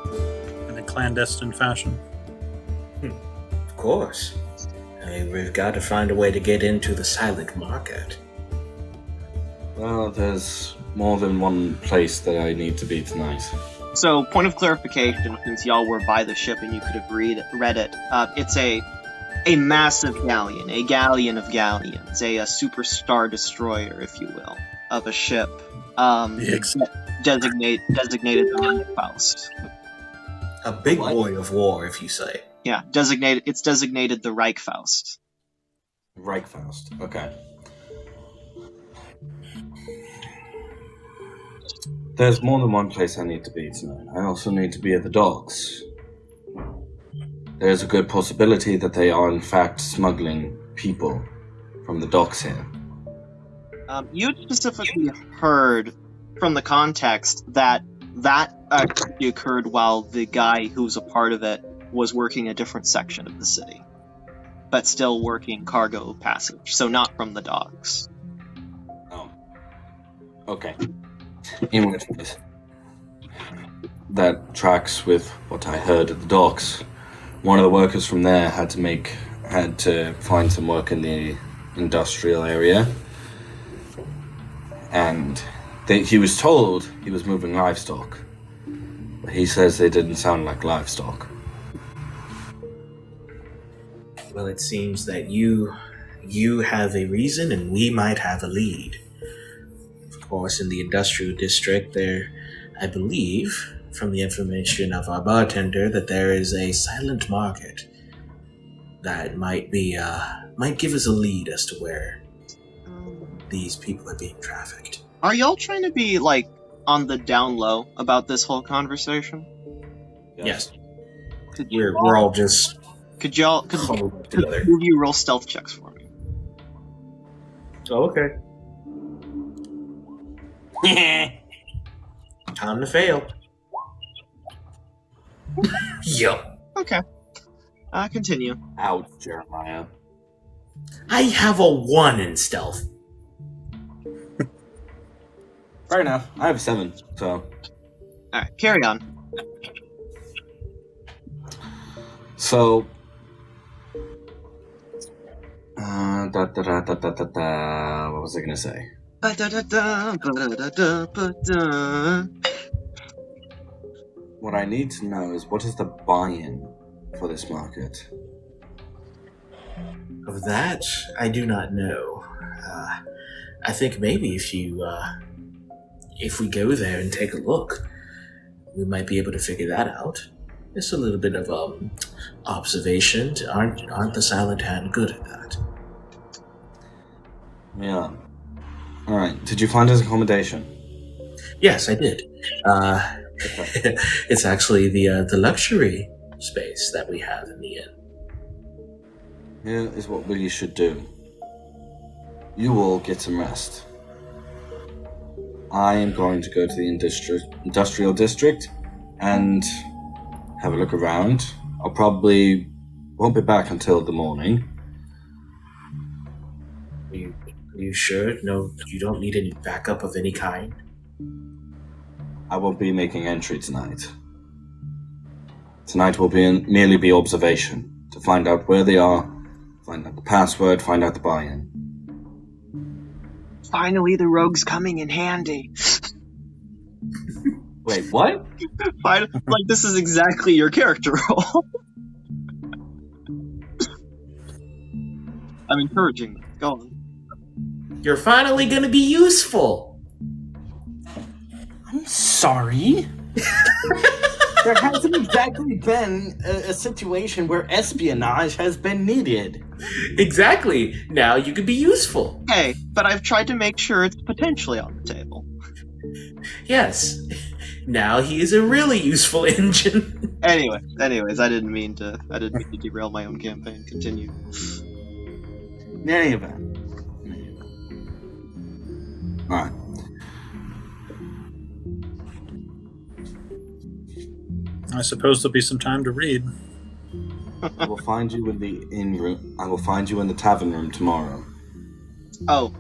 in a clandestine fashion? Of course. I mean, we've got to find a way to get into the silent market. Well, there's more than one place that I need to be tonight. So, point of clarification, since y'all were by the ship and you could have read it, it's a massive galleon, a galleon of galleons, a super star destroyer, if you will, of a ship. Designated the Reichfaust. A big boy of war, if you say. Yeah, it's designated the Reichfaust. Reichfaust. Okay. There's more than one place I need to be tonight. I also need to be at the docks. There's a good possibility that they are in fact smuggling people from the docks here. You specifically heard from the context that actually occurred while the guy who's a part of it was working a different section of the city, but still working cargo passage, so not from the docks. Oh. Okay. In which case, that tracks with what I heard at the docks. One of the workers from there had to find some work in the industrial area, and he was told he was moving livestock, but he says they didn't sound like livestock. Well, it seems that you have a reason and we might have a lead. Of course, in the industrial district there, I believe, from the information of our bartender, that there is a silent market that might give us a lead as to where these people are being trafficked. Are y'all trying to be, like, on the down low about this whole conversation? Yes. We're all just Could huddled together. you roll stealth checks for me? Oh, okay. Time to fail. Yup. Okay. Continue. Ouch, Jeremiah. I have a 1 in stealth. Fair enough. I have 7, so... Alright, carry on. So... what was I gonna say? What I need to know is what is the buy-in for this market? Of that, I do not know. I think maybe if we go there and take a look, we might be able to figure that out. It's a little bit of observation. Aren't the Silent Hand good at that? Yeah. Alright, did you find his accommodation? Yes, I did. It's actually the luxury space that we have in the inn. Here is what we should do. You all get some rest. I am going to go to the industrial district and have a look around. I'll probably won't be back until the morning. Are you sure? No, you don't need any backup of any kind? I won't be making entry tonight. Tonight will merely be observation, to find out where they are, find out the password, find out the buy-in. Finally, the rogue's coming in handy. Wait, what? Like, this is exactly your character role. I'm encouraging you. Go on. You're finally gonna be useful! I'm sorry? There hasn't exactly been a situation where espionage has been needed. Exactly! Now you can be useful! Hey, but I've tried to make sure it's potentially on the table. Yes. Now he is a really useful engine. Anyways, I didn't mean to derail my own campaign. Continue. In any event. Alright. I suppose there'll be some time to read. I will find you in the inn room. I will find you in the tavern room tomorrow. Oh.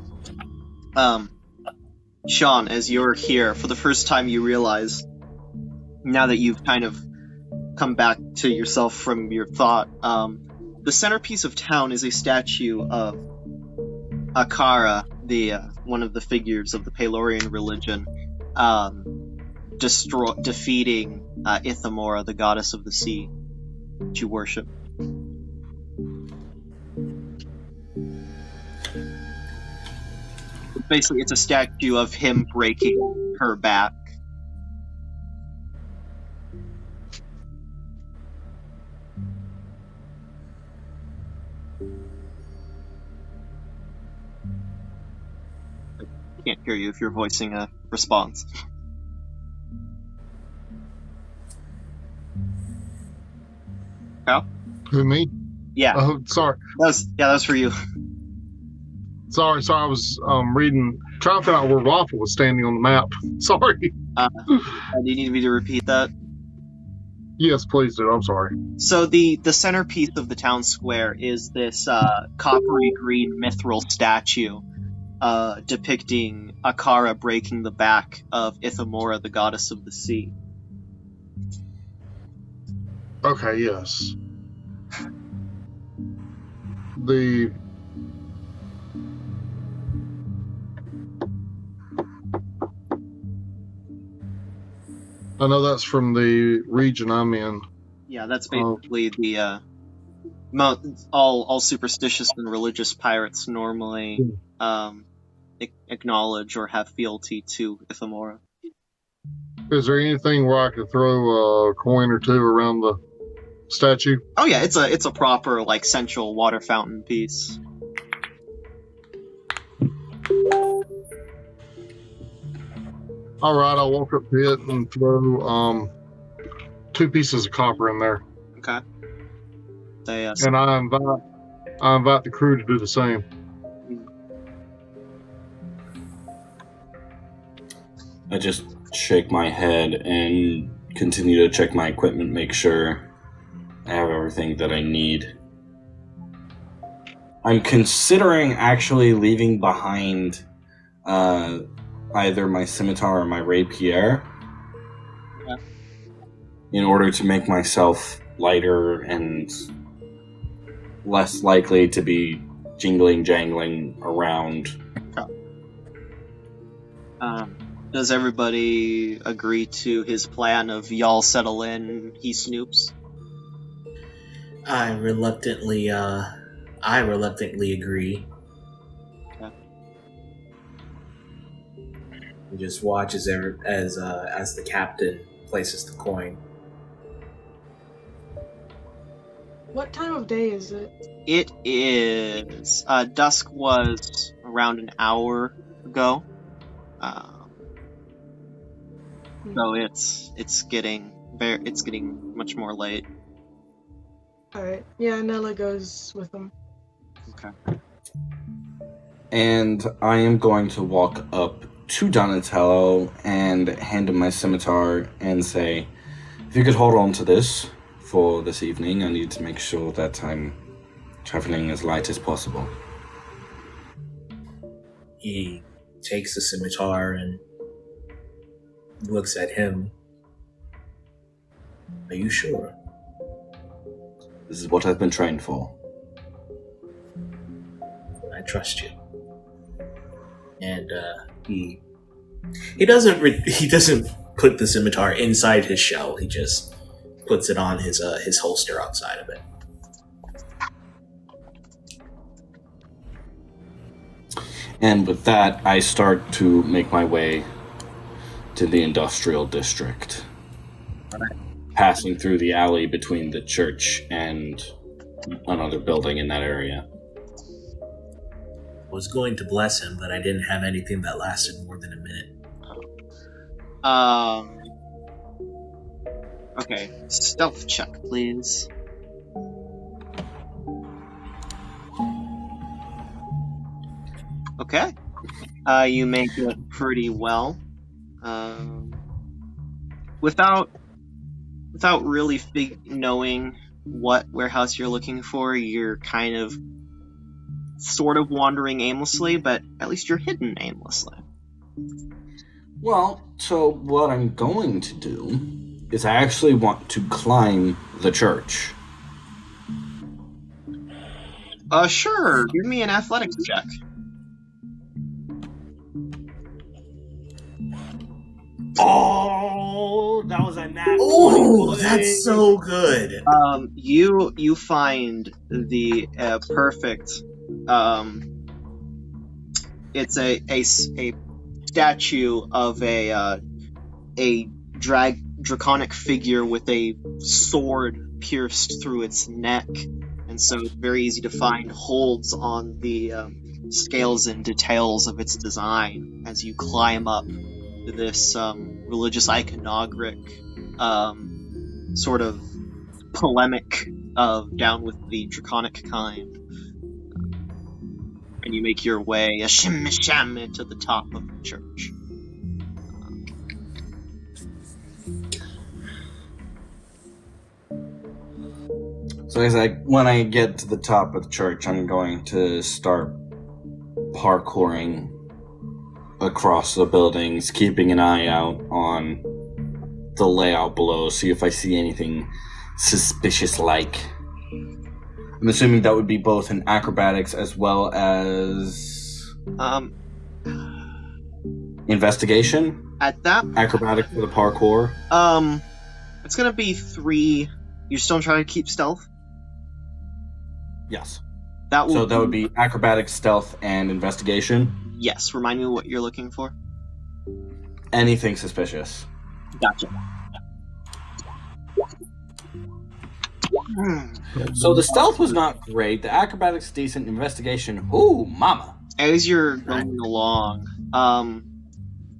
Sean, as you're here, for the first time you realize, now that you've kind of come back to yourself from your thought, the centerpiece of town is a statue of Akara, the one of the figures of the Pelorian religion, defeating Ithamora, the goddess of the sea, that you worship. Basically, it's a statue of him breaking her back. I can't hear you if you're voicing a response. Kyle? Who, me? Yeah, Oh, sorry. that was for you. Sorry. I was reading, trying to figure out where Rafa was standing on the map. Sorry. Do you need me to repeat that? Yes, please do. I'm sorry. So the centerpiece of the town square is this coppery green mithril statue depicting Akara breaking the back of Ithamora, the goddess of the sea. Okay, yes. I know that's from the region I'm in. Yeah, that's basically the all superstitious and religious pirates normally acknowledge or have fealty to Ithamora. Is there anything where I could throw a coin or two around the statue? Oh yeah, it's a proper like central water fountain piece. All right, I'll walk up to it and throw 2 pieces of copper in there. Okay. And I invite the crew to do the same. I just shake my head and continue to check my equipment, make sure I have everything that I need. I'm considering actually leaving behind either my scimitar or my rapier in order to make myself lighter and less likely to be jangling around. Does everybody agree to his plan of y'all settle in, he snoops? I reluctantly agree. Okay. And just watch as the captain places the coin. What time of day is it? It is dusk was around an hour ago. So it's getting much more late. All right. Yeah, Nella goes with them. Okay. And I am going to walk up to Donatello and hand him my scimitar and say, if you could hold on to this for this evening, I need to make sure that I'm traveling as light as possible. He takes the scimitar and looks at him. Are you sure? This is what I've been trained for. I trust you. And he doesn't put the scimitar inside his shell. He just puts it on his holster outside of it. And with that, I start to make my way to the industrial district, passing through the alley between the church and another building in that area. I was going to bless him, but I didn't have anything that lasted more than a minute. Okay, stealth check, please. Okay. You make it pretty well. Without really knowing what warehouse you're looking for, you're kind of sort of wandering aimlessly, but at least you're hidden aimlessly. Well, so what I'm going to do is I actually want to climb the church. Sure. Give me an athletics check. Oh, that was a nat. Oh, that's so good. You find the perfect. It's a statue of a draconic figure with a sword pierced through its neck, and so it's very easy to find holds on the scales and details of its design as you climb up this religious iconographic sort of polemic of Down with the Draconic Kind. And you make your way a shim to the top of the church. So as when I get to the top of the church, I'm going to start parkouring across the buildings, keeping an eye out on the layout below, see if I see anything suspicious-like. I'm assuming that would be both in acrobatics as well as investigation. At that, acrobatics for the parkour. it's gonna be 3. You're still trying to keep stealth. Yes. That would be acrobatics, stealth, and investigation. Yes. Remind me what you're looking for. Anything suspicious. Gotcha. So the stealth was not great. The acrobatics decent. Investigation. Ooh, mama. As you're going along,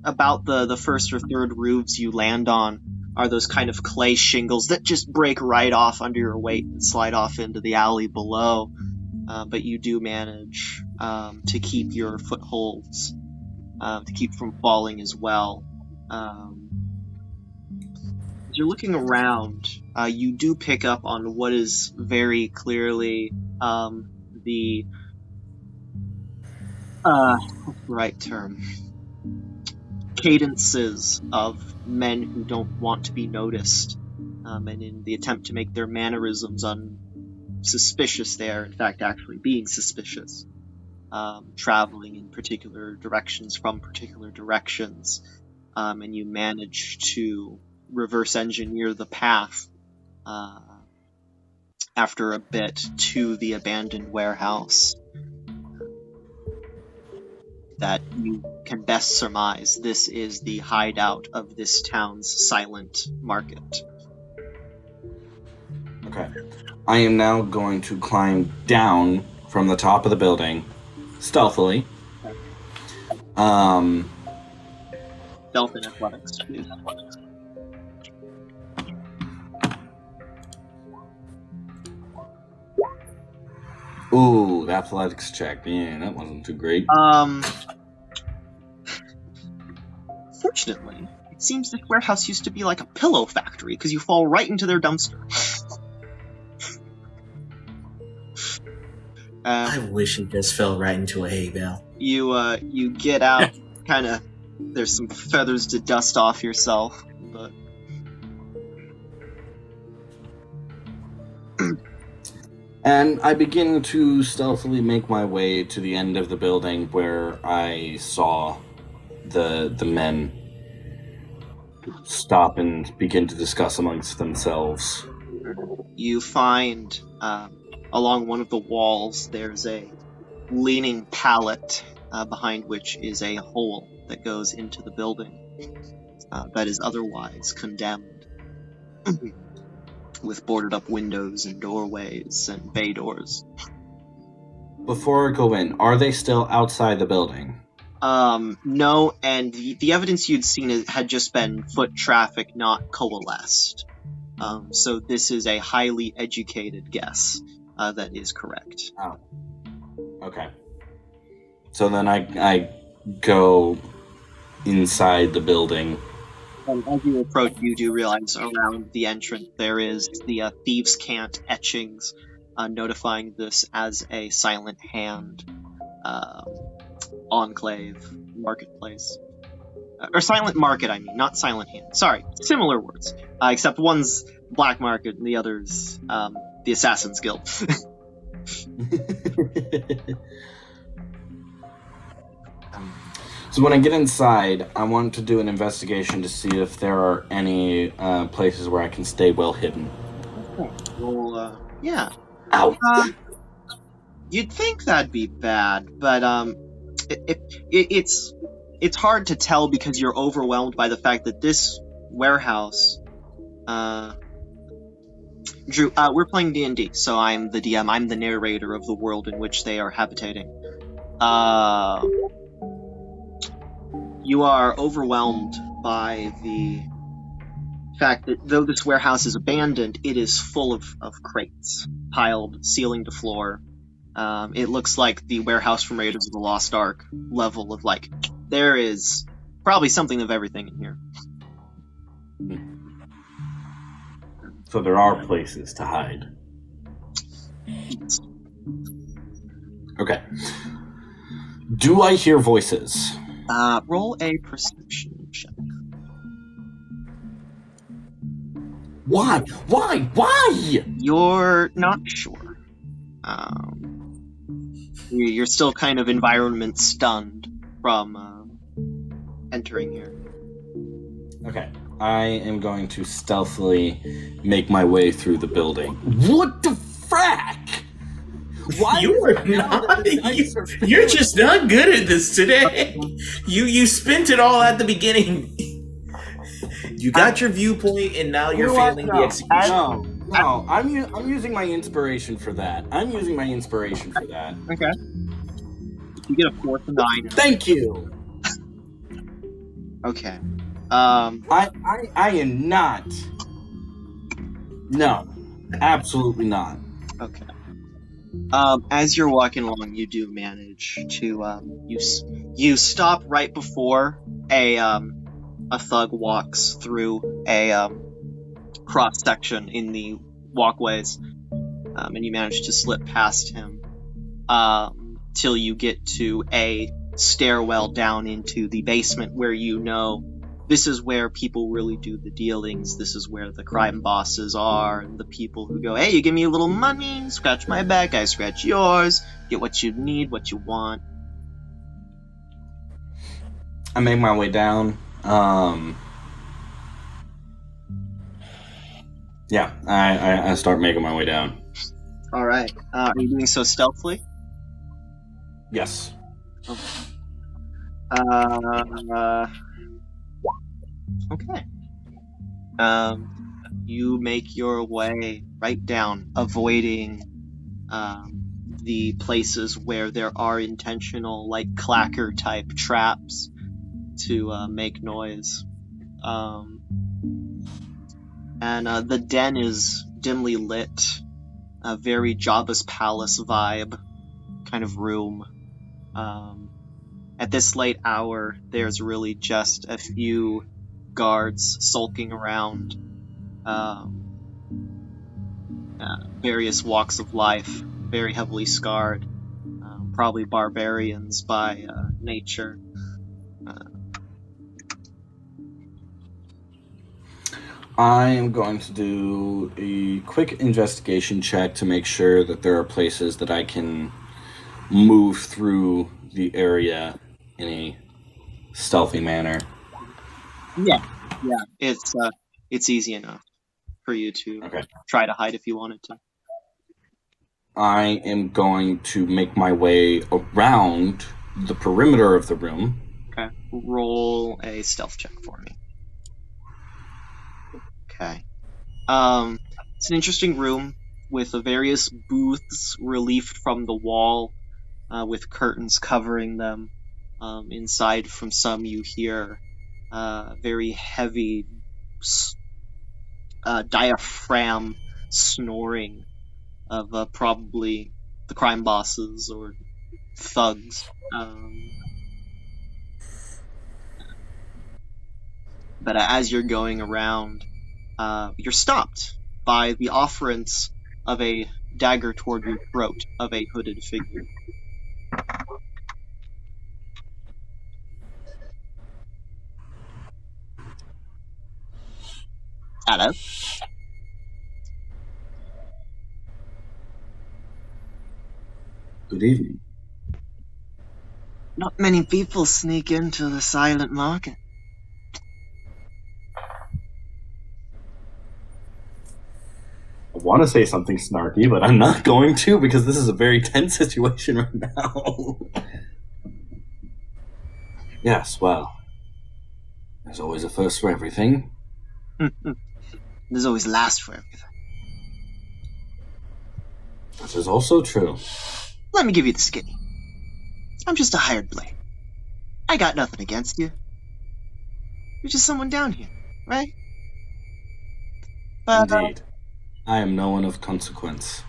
about the first or third roofs you land on are those kind of clay shingles that just break right off under your weight and slide off into the alley below. But you do manage to keep your footholds, to keep from falling as well. As you're looking around, you do pick up on what is very clearly the right term. Cadences of men who don't want to be noticed, and in the attempt to make their mannerisms unsuspicious, they are in fact actually being suspicious, traveling in particular directions from particular directions, and you manage to reverse engineer the path after a bit to the abandoned warehouse that you can best surmise this is the hideout of this town's silent market. Okay. I am now going to climb down from the top of the building, stealthily. Stealth and athletics. Ooh, the athletics check. Yeah, that wasn't too great. Fortunately, it seems this warehouse used to be like a pillow factory because you fall right into their dumpster. I wish he just fell right into a hay bale. You get out, kind of. There's some feathers to dust off yourself, but. And I begin to stealthily make my way to the end of the building where I saw the men stop and begin to discuss amongst themselves. You find along one of the walls there's a leaning pallet behind which is a hole that goes into the building that is otherwise condemned. With boarded up windows and doorways and bay doors. Before I go in, are they still outside the building? No, and the evidence you'd seen had just been foot traffic, not coalesced. So this is a highly educated guess that is correct. Oh. Okay. So then I go inside the building. And as you approach, you do realize around the entrance there is the Thieves' Cant etchings notifying this as a Silent Hand enclave marketplace. Or Silent Market, I mean, not Silent Hand. Sorry, similar words. Except one's Black Market and the other's the Assassin's Guild. So when I get inside, I want to do an investigation to see if there are any places where I can stay well hidden. Well, yeah. Ow. You'd think that'd be bad, but it's hard to tell because you're overwhelmed by the fact that this warehouse. Drew, we're playing D&D, so I'm the DM. I'm the narrator of the world in which they are habitating. You are overwhelmed by the In fact, though this warehouse is abandoned, it is full of crates, piled ceiling to floor. It looks like the warehouse from Raiders of the Lost Ark level of, like, there is probably something of everything in here. So there are places to hide. Okay. Do I hear voices? Roll a perception check. Why? Why? You're not sure. You're still kind of environment stunned from entering here. Okay. I am going to stealthily make my way through the building. What the frack? Why You are not. You're just not good at this today. You spent it all at the beginning. You got your viewpoint, and now you're failing the execution. No, I'm using my inspiration for that. Okay. You get a 4 to 9. Thank you. Okay. I am not. No, absolutely not. Okay. As you're walking along, you do manage to you stop right before a thug walks through a cross section in the walkways, and you manage to slip past him till you get to a stairwell down into the basement where you know this is where people really do the dealings. This is where the crime bosses are, and the people who go, hey, you give me a little money, scratch my back, I scratch yours, get what you need, what you want. I make my way down. Yeah, I start making my way down. All right. Are you doing so stealthily? Yes. Okay. You make your way right down, avoiding the places where there are intentional, like, clacker type traps to make noise. And the den is dimly lit, a very Jabba's Palace vibe kind of room. At this late hour, there's really just a few guards sulking around, various walks of life, very heavily scarred, probably barbarians by nature. I am going to do a quick investigation check to make sure that there are places that I can move through the area in a stealthy manner. Yeah. It's easy enough for you to try to hide if you wanted to. I am going to make my way around the perimeter of the room. Okay. Roll a stealth check for me. Okay. It's an interesting room with various booths relieved from the wall, with curtains covering them. Inside from some you hear very heavy diaphragm snoring of probably the crime bosses or thugs. But as you're going around, you're stopped by the offerance of a dagger toward your throat of a hooded figure. Hello? Good evening. Not many people sneak into the silent market. I want to say something snarky, but I'm not going to because this is a very tense situation right now. Yes, well, there's always a first for everything. There's always last for everything. That is also true. Let me give you the skinny. I'm just a hired blade. I got nothing against you. You're just someone down here, right? But, Indeed. I am no one of consequence.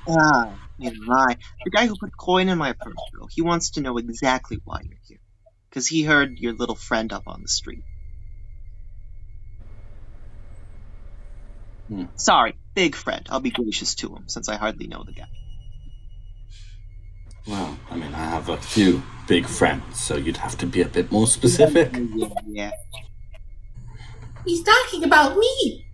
the guy who put coin in my purse, bro, he wants to know exactly why you're here. Because he heard your little friend up on the street. Sorry, big friend. I'll be gracious to him, since I hardly know the guy. Well, I mean, I have a few big friends, so you'd have to be a bit more specific. Yeah. He's talking about me.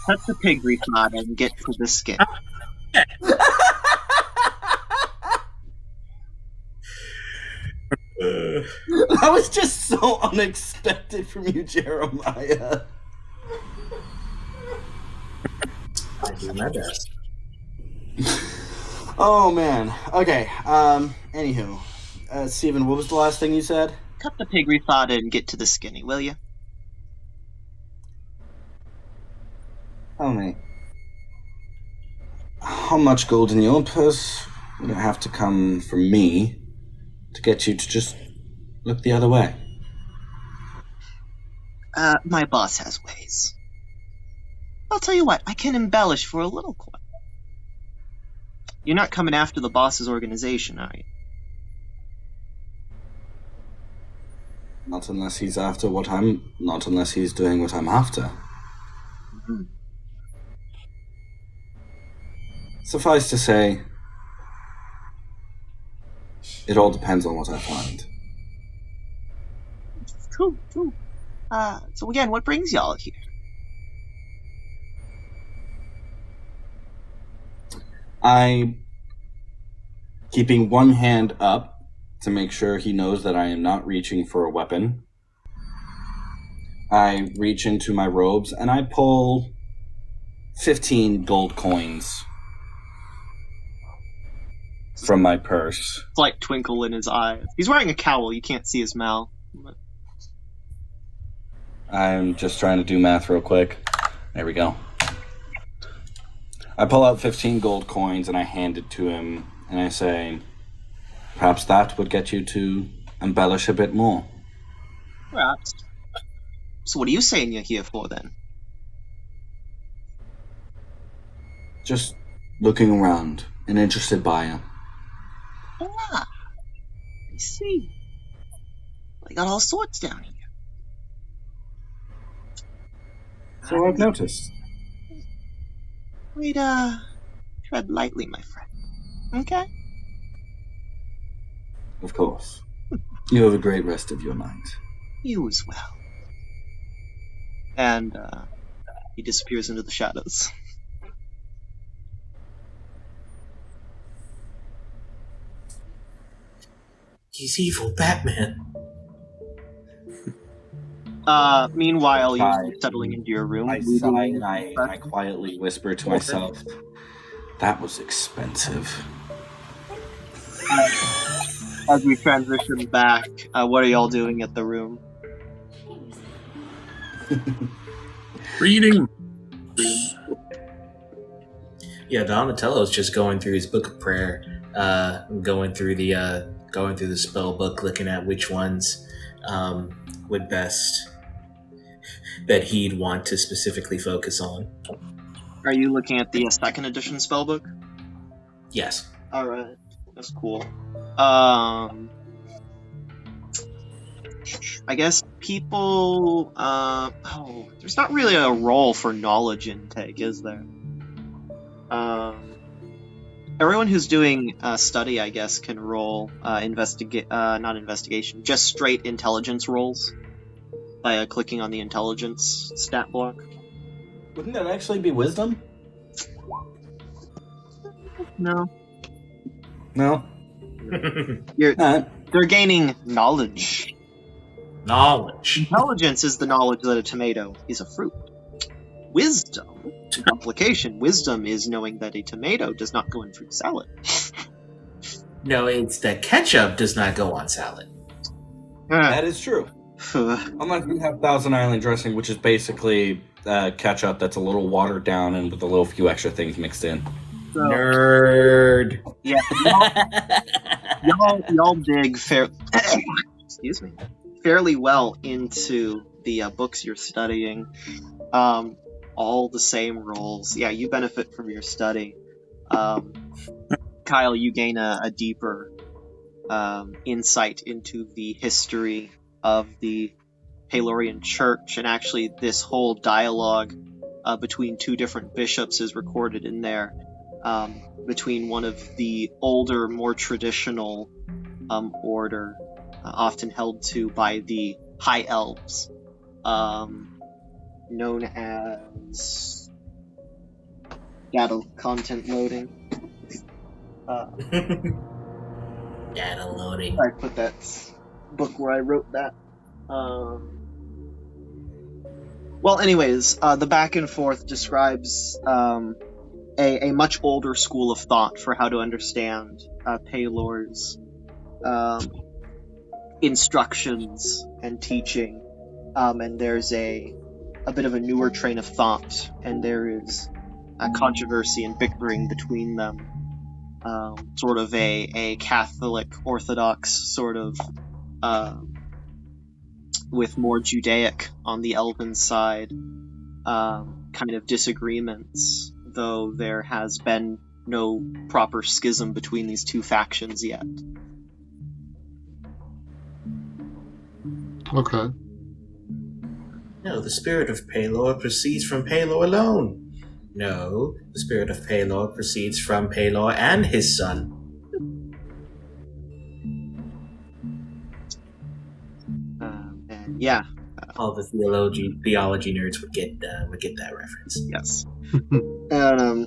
Cut the pig refod and get to the skin. That was just so unexpected from you, Jeremiah. I do my best. Oh, man. Okay, anywho. Steven, what was the last thing you said? Cut the pig refod and get to the skinny, will you? Oh, mate. How much gold in your purse would it have to come from me to get you to just look the other way? My boss has ways. I'll tell you what, I can embellish for a little coin. You're not coming after the boss's organization, are you? Not unless he's after what I'm... Not unless he's doing what I'm after. Mm-hmm. Suffice to say, it all depends on what I find. True. So again, what brings y'all here? I'm keeping one hand up to make sure he knows that I am not reaching for a weapon. I reach into my robes and I pull 15 gold coins from my purse. Slight twinkle in his eyes. He's wearing a cowl, you can't see his mouth. I'm just trying to do math real quick. There we go. I pull out 15 gold coins and I hand it to him and I say, perhaps that would get you to embellish a bit more. Perhaps. So what are you saying you're here for then? Just looking around, an interested buyer. Ah, I see. They got all sorts down here. So I've noticed. Wait, tread lightly, my friend. Okay? Of course. You have a great rest of your night. You as well. And, he disappears into the shadows. He's evil Batman. Meanwhile, Sigh. you're settling into your room. I sigh and I quietly whisper to myself, that was expensive. As we transition back, what are y'all doing at the room? Reading. Yeah, Donatello's just going through his book of prayer, going through the spell book, looking at which ones would best that he'd want to specifically focus on. Are you looking at the second edition spellbook? Yes. Alright, that's cool. I guess people, there's not really a role for knowledge intake, is there? Everyone who's doing study, I guess, can roll not investigation, just straight intelligence rolls by clicking on the intelligence stat block. Wouldn't that actually be wisdom? No. No? They're gaining knowledge. Knowledge. Intelligence is the knowledge that a tomato is a fruit. Wisdom, complication. Wisdom is knowing that a tomato does not go in fruit salad. No, it's that ketchup does not go on salad. That is true. Unlike we have Thousand Island dressing, which is basically ketchup that's a little watered down and with a little few extra things mixed in. So, Nerd. yeah, y'all dig excuse me, fairly well into the books you're studying. All the same roles. Yeah, you benefit from your study. Kyle, you gain a deeper insight into the history of the Palorian Church, and actually this whole dialogue between two different bishops is recorded in there, between one of the older, more traditional order, often held to by the High Elves, known as data content loading. Data loading. I put that book where I wrote that. Well, anyways, the back and forth describes a much older school of thought for how to understand Palor's instructions and teaching, and there's a bit of a newer train of thought, and there is a controversy and bickering between them, sort of a Catholic Orthodox sort of with more Judaic on the Elven side kind of disagreements, though there has been no proper schism between these two factions yet. Okay. No, the spirit of Palor proceeds from Palor alone. No, the spirit of Palor proceeds from Palor and his son. And yeah, All the theology nerds would get that reference. yes. And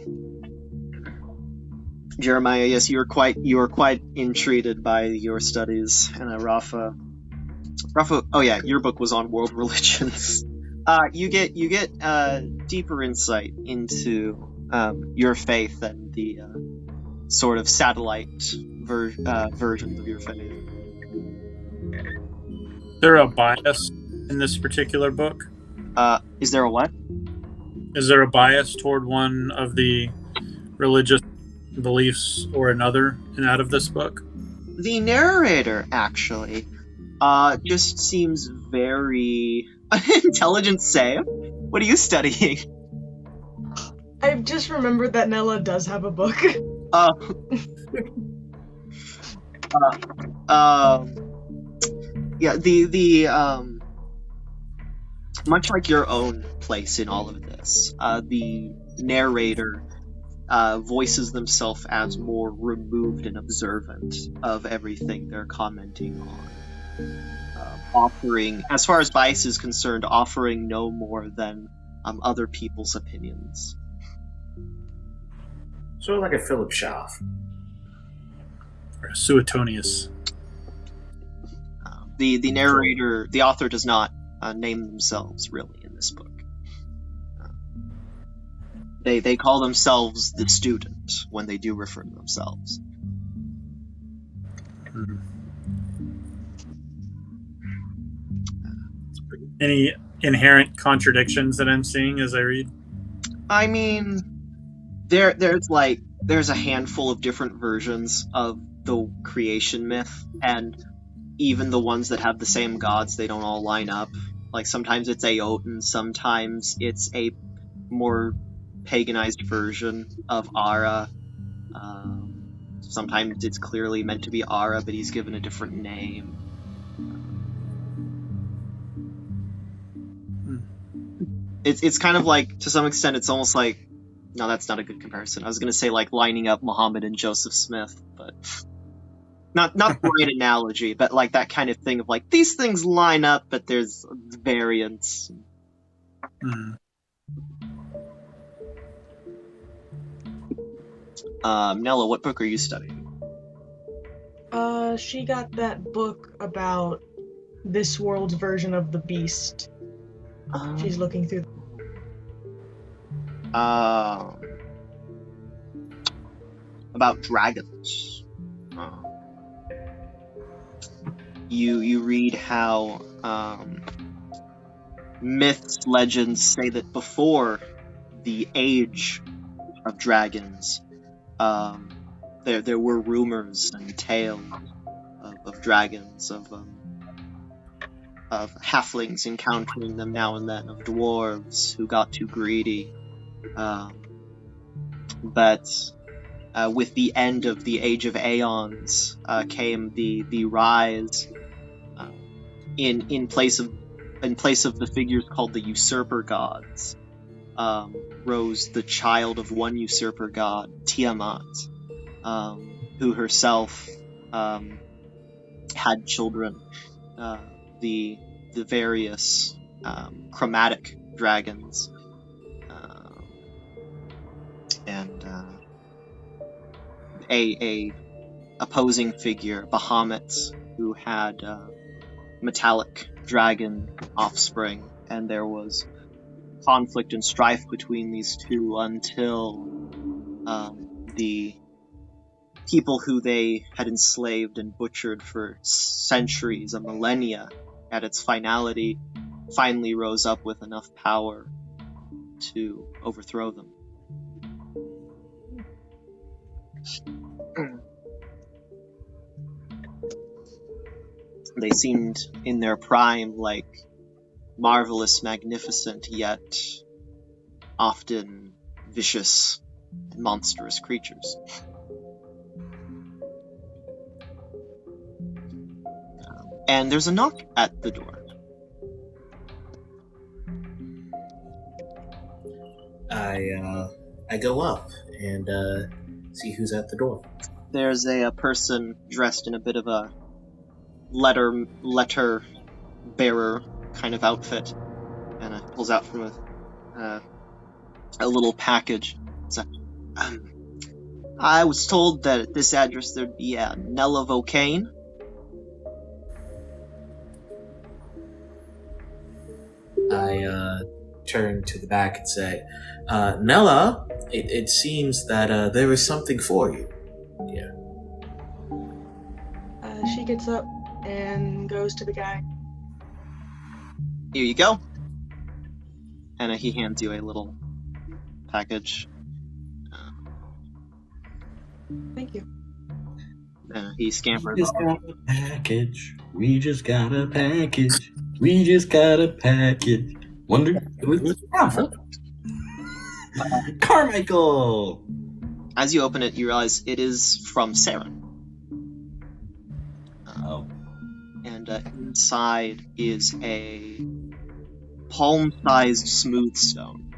Jeremiah, yes, you were quite intrigued by your studies, and Rafa, oh yeah, your book was on world religions. You get deeper insight into your faith and the sort of satellite versions of your faith. Is there a bias in this particular book? Is there a what? Is there a bias toward one of the religious beliefs or another in out of this book? The narrator, actually, just seems very intelligent. Sam, what are you studying? I just remembered that Nella does have a book. Yeah, the much like your own place in all of this, the narrator voices themselves as more removed and observant of everything they're commenting on. Offering, as far as bias is concerned, offering no more than other people's opinions. Sort of like a Philip Schaff. Or a Suetonius? The narrator, the author does not name themselves really in this book. They call themselves the student when they do refer to themselves. Mm-hmm. Any inherent contradictions that I'm seeing as I read? I mean, there's a handful of different versions of the creation myth, and even the ones that have the same gods, they don't all line up. Like, sometimes it's Aoten, sometimes it's a more paganized version of Ara. Sometimes it's clearly meant to be Ara, but he's given a different name. It's kind of like, to some extent, it's almost like, no, that's not a good comparison. I was going to say, like, lining up Muhammad and Joseph Smith, but not the right analogy, but like that kind of thing of like, these things line up, but there's variance. Mm. Nella, what book are you studying? She got that book about this world's version of the Beast. She's looking through. About dragons. You read how myths, legends say that before the age of dragons, there were rumors and tales of dragons, of halflings encountering them now and then, of dwarves who got too greedy. But with the end of the Age of Aeons came the rise. In place of the figures called the usurper gods, rose the child of one usurper god, Tiamat, who herself had children. The various chromatic dragons, and a opposing figure, Bahamut, who had metallic dragon offspring, and there was conflict and strife between these two until the people who they had enslaved and butchered for centuries, a millennia, at its finality, finally rose up with enough power to overthrow them. They seemed in their prime like marvelous, magnificent, yet often vicious and monstrous creatures. And there's a knock at the door. I go up and see who's at the door. There's a person dressed in a bit of a letter bearer kind of outfit, and pulls out from a little package. So, I was told that at this address there'd be a Nella Vocane. I turn to the back and say, Nella, it seems that there is something for you. Yeah. She gets up and goes to the guy. Here you go. And he hands you a little package. Thank you. He scampers We just got a package. We just got a package. We just got a package. Wonder who it's from. Carmichael! As you open it, you realize it is from Saren. Oh. And inside is a palm-sized smooth stone.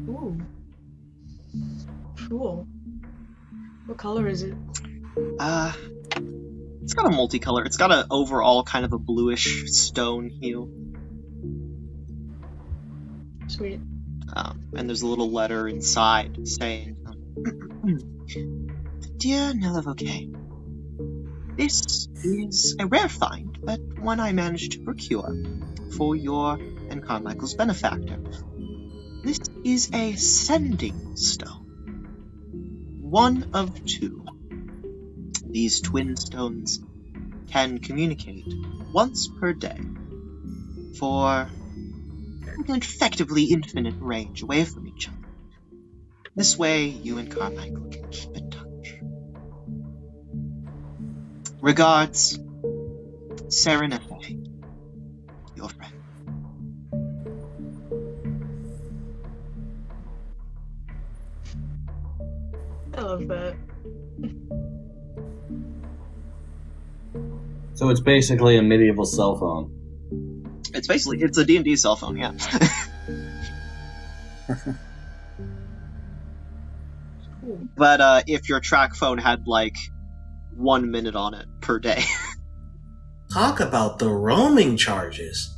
Ooh. Cool. What color is it? It's got a multicolor. It's got an overall kind of a bluish stone hue. Sweet. And there's a little letter inside saying, Dear Nella Vocane, this is a rare find, but one I managed to procure for your and Carmichael's benefactor. This is a sending stone. One of two. These twin stones can communicate once per day for an effectively infinite range away from each other. This way, you and Carmichael can keep in touch. Regards, Saren F.A., your friend. I love that. So it's basically a medieval cell phone. It's a D&D cell phone, yeah. But if your track phone had like 1 minute on it per day. Talk about the roaming charges.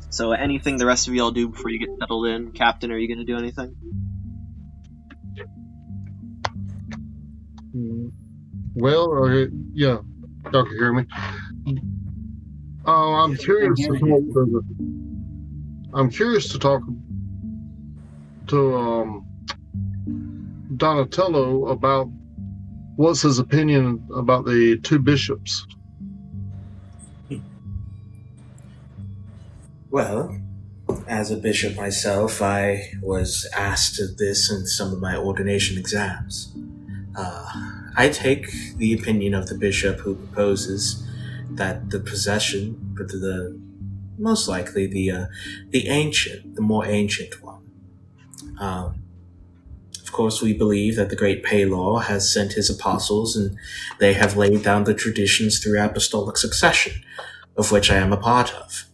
So anything the rest of y'all do before you get settled in? Captain, are you going to do anything? Well, yeah, y'all can hear me. I'm curious to talk to Donatello about what's his opinion about the two bishops. Well, as a bishop myself, I was asked this in some of my ordination exams. I take the opinion of the bishop who proposes that the possession, most likely the more ancient one. Of course, we believe that the great Palor has sent his apostles, and they have laid down the traditions through apostolic succession, of which I am a part of.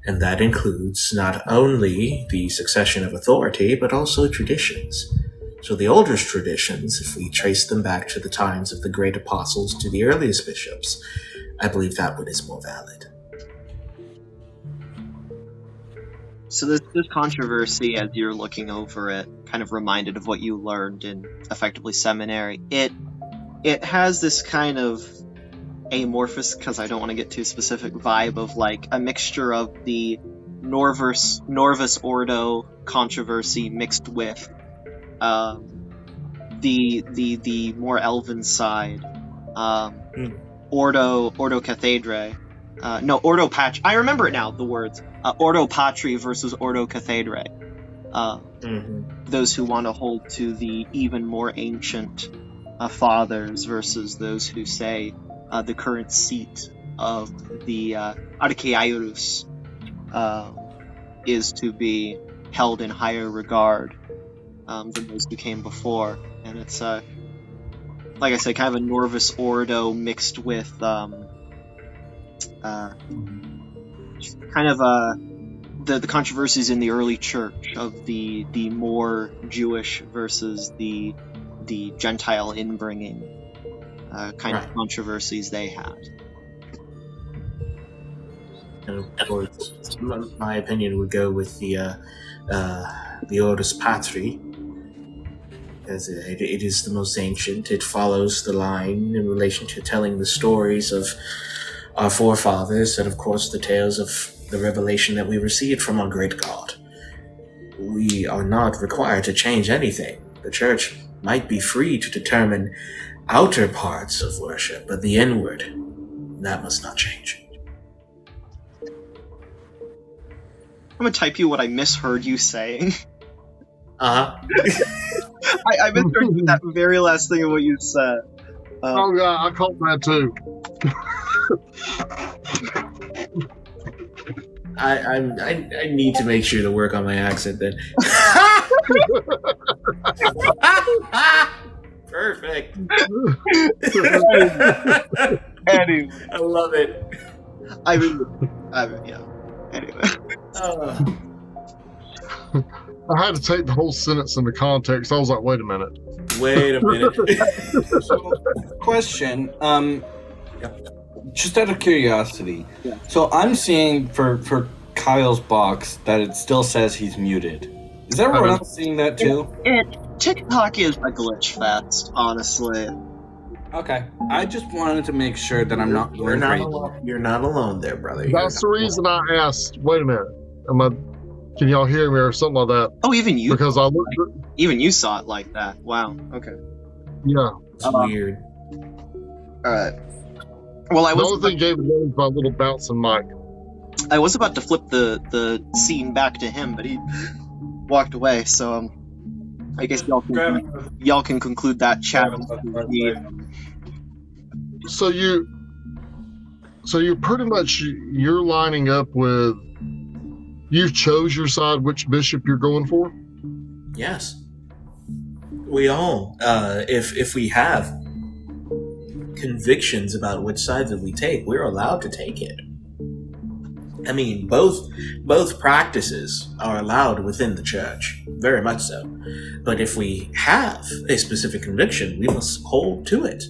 And that includes not only the succession of authority, but also traditions. So the oldest traditions, if we trace them back to the times of the great apostles to the earliest bishops, I believe that one is more valid. So this controversy, as you're looking over it, kind of reminded of what you learned in effectively seminary. It has this kind of amorphous, because I don't want to get too specific, vibe of like a mixture of the Norvis Ordo controversy mixed with the more elven side, Ordo Cathedrae. Ordo Patri. I remember it now. The words Ordo Patri versus Ordo Cathedrae. Those who want to hold to the even more ancient fathers versus those who say the current seat of the Archieurus is to be held in higher regard than those who came before. And it's, like I said, kind of a Norvis Ordo mixed with kind of the controversies in the early church of the more Jewish versus the Gentile inbringing kind of controversies they had. And of course, my opinion would go with the Ordo Patri, as it is the most ancient. It follows the line in relation to telling the stories of our forefathers, and of course the tales of the revelation that we received from our great God. We are not required to change anything. The church might be free to determine outer parts of worship, but the inward, that must not change. I'm gonna type you what I misheard you saying. Uh-huh. I misheard that very last thing of what you said. Oh yeah, I caught that too. I need to make sure to work on my accent then. Perfect. Anyway, I love it. I mean, yeah. Anyway. I had to take the whole sentence into context. I was like, wait a minute. So, question. Just out of curiosity. Yeah. So I'm seeing for Kyle's box that it still says he's muted. Is everyone else seeing that too? TikTok is a glitch fest, honestly. Okay. I just wanted to make sure that I'm not going crazy. You're not alone there, brother. That's the reason I asked. Wait a minute. Can y'all hear me or something like that? Oh, even you. Because I looked. Even you saw it like that. Wow. Okay. Yeah. It's weird. All right. Well, The only thing gave it away was my little bouncing mic. I was about to flip the scene back to him, but he walked away. So I guess y'all can conclude that chat. So you're pretty much you're lining up with. You chose your side, which bishop you're going for. Yes. We all, if we have convictions about which side that we take, we're allowed to take it. I mean, both practices are allowed within the church, very much so. But if we have a specific conviction, we must hold to it.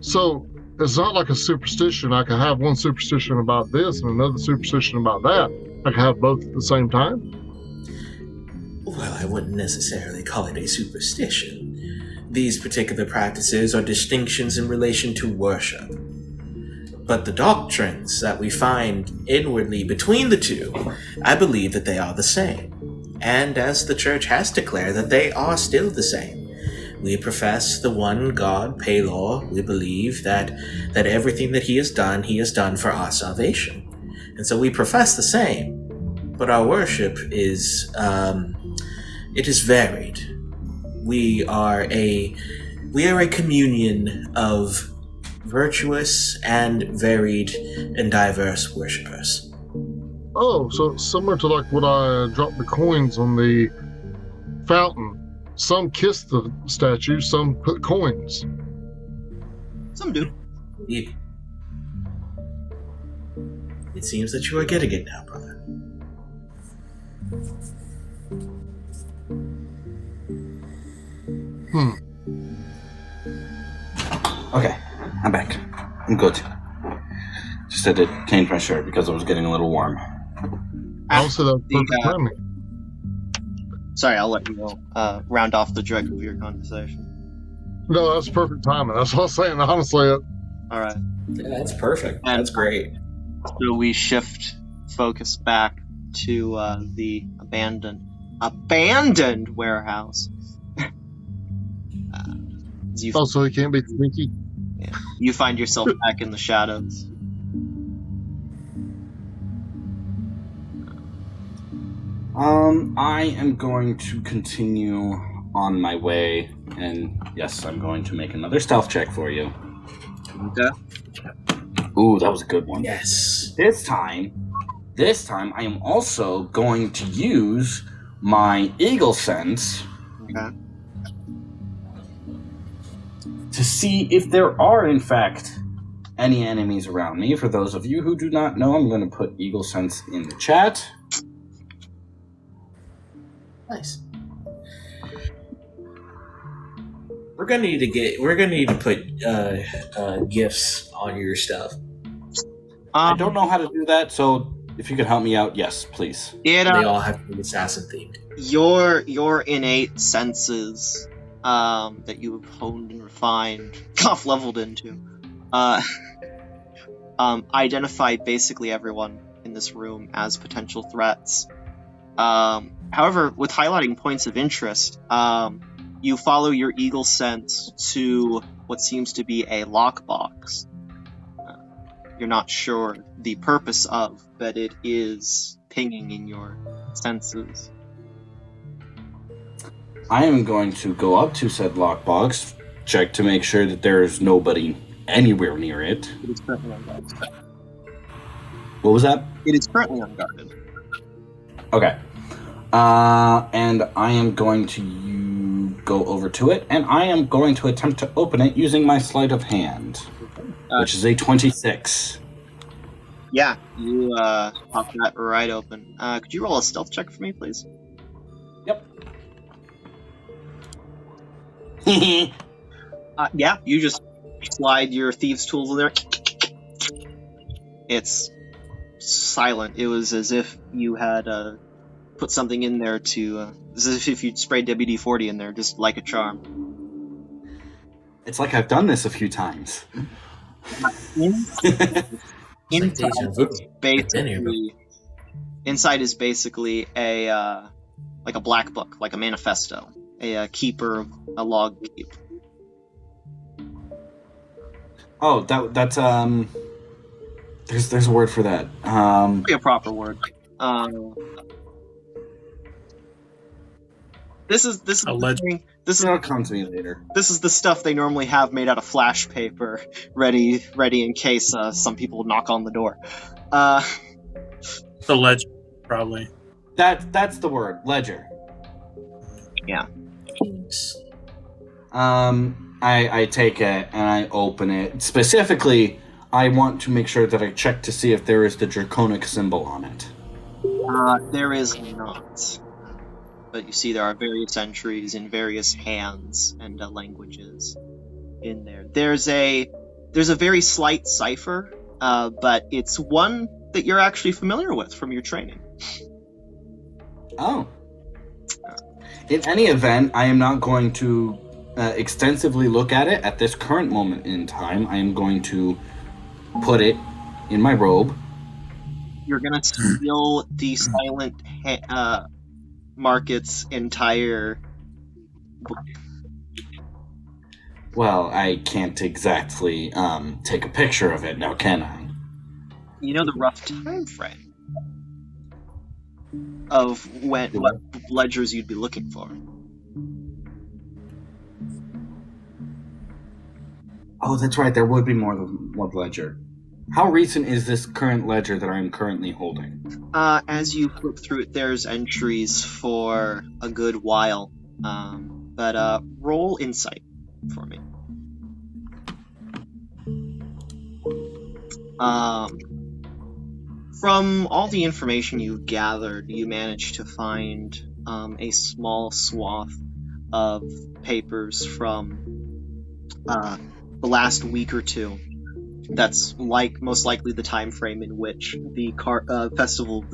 So it's not like a superstition. I can have one superstition about this and another superstition about that. I can have both at the same time. Well, I wouldn't necessarily call it a superstition. These particular practices are distinctions in relation to worship. But the doctrines that we find inwardly between the two, I believe that they are the same. And as the church has declared that they are still the same. We profess the one God, Palor. We believe that everything that he has done for our salvation. And so we profess the same. but our worship is it is varied. We are a communion of virtuous and varied and diverse worshippers. Oh, so similar to like what I dropped the coins on the fountain. Some kiss the statue, some put coins. Some do. It seems that you are getting it now, brother. Okay, I'm back. I'm good. Just had to change my shirt because it was getting a little warm. Also, that's perfect timing. Sorry, I'll let you round off the drag of your conversation. No, that's perfect timing. That's what I was saying. Honestly, All right. Yeah, that's perfect. And- That's great. So we shift focus back to the abandoned warehouse. As you, so he can't be sneaky. you find yourself back in the shadows. I am going to continue on my way, and yes, I'm going to make another stealth check for you. Okay. Ooh, that was a good one. Yes. This time, I am also going to use my eagle sense Okay. to see if there are, in fact, any enemies around me. For those of you who do not know, I'm going to put eagle sense in the chat. Nice. We're gonna need to put gifts on your stuff. I don't know how to do that, so if you could help me out, yes, please. It, They all have to be assassin themed. your innate senses that you have honed and refined, leveled into, identify basically everyone in this room as potential threats. However, with highlighting points of interest, you follow your eagle sense to what seems to be a lockbox. You're not sure the purpose of, but it is pinging in your senses. I am going to go up to said lockbox, check to make sure that there is nobody anywhere near it. It is currently unguarded. What was that? It is currently unguarded. Okay. And I am going to go over to it, and I am going to attempt to open it using my sleight of hand, which is a 26. Yeah, you pop that right open. Could you roll a stealth check for me, please? Yep. Yeah, you just slide your thieves' tools in there. It's silent. It was as if you had put something in there to... as if you'd sprayed WD-40 in there, just like a charm. It's like I've done this a few times. Inside is basically a like a black book, like a manifesto, a keeper of a log keep. Oh, that's there's a word for that. Be a proper word. This is It'll come to me later. This is the stuff they normally have made out of flash paper, ready in case some people knock on the door. The ledger, probably. That's the word, ledger. Yeah. I take it and I open it. Specifically, I want to make sure that I check to see if there is the draconic symbol on it. There is not. But you see there are various entries in various hands and languages in there. There's a very slight cipher, but it's one that you're actually familiar with from your training. Oh. In any event, I am not going to extensively look at it at this current moment in time. I am going to put it in my robe. You're gonna steal the silent market's entire book. Well, I can't exactly take a picture of it now, can I? You know the rough time frame. of what ledgers you'd be looking for. Oh, that's right. There would be more than one ledger. How recent is this current ledger that I'm currently holding? As you flip through it, there's entries for a good while. But roll insight for me. From all the information you've gathered, you managed to find a small swath of papers from the last week or two. That's most likely the time frame in which the festival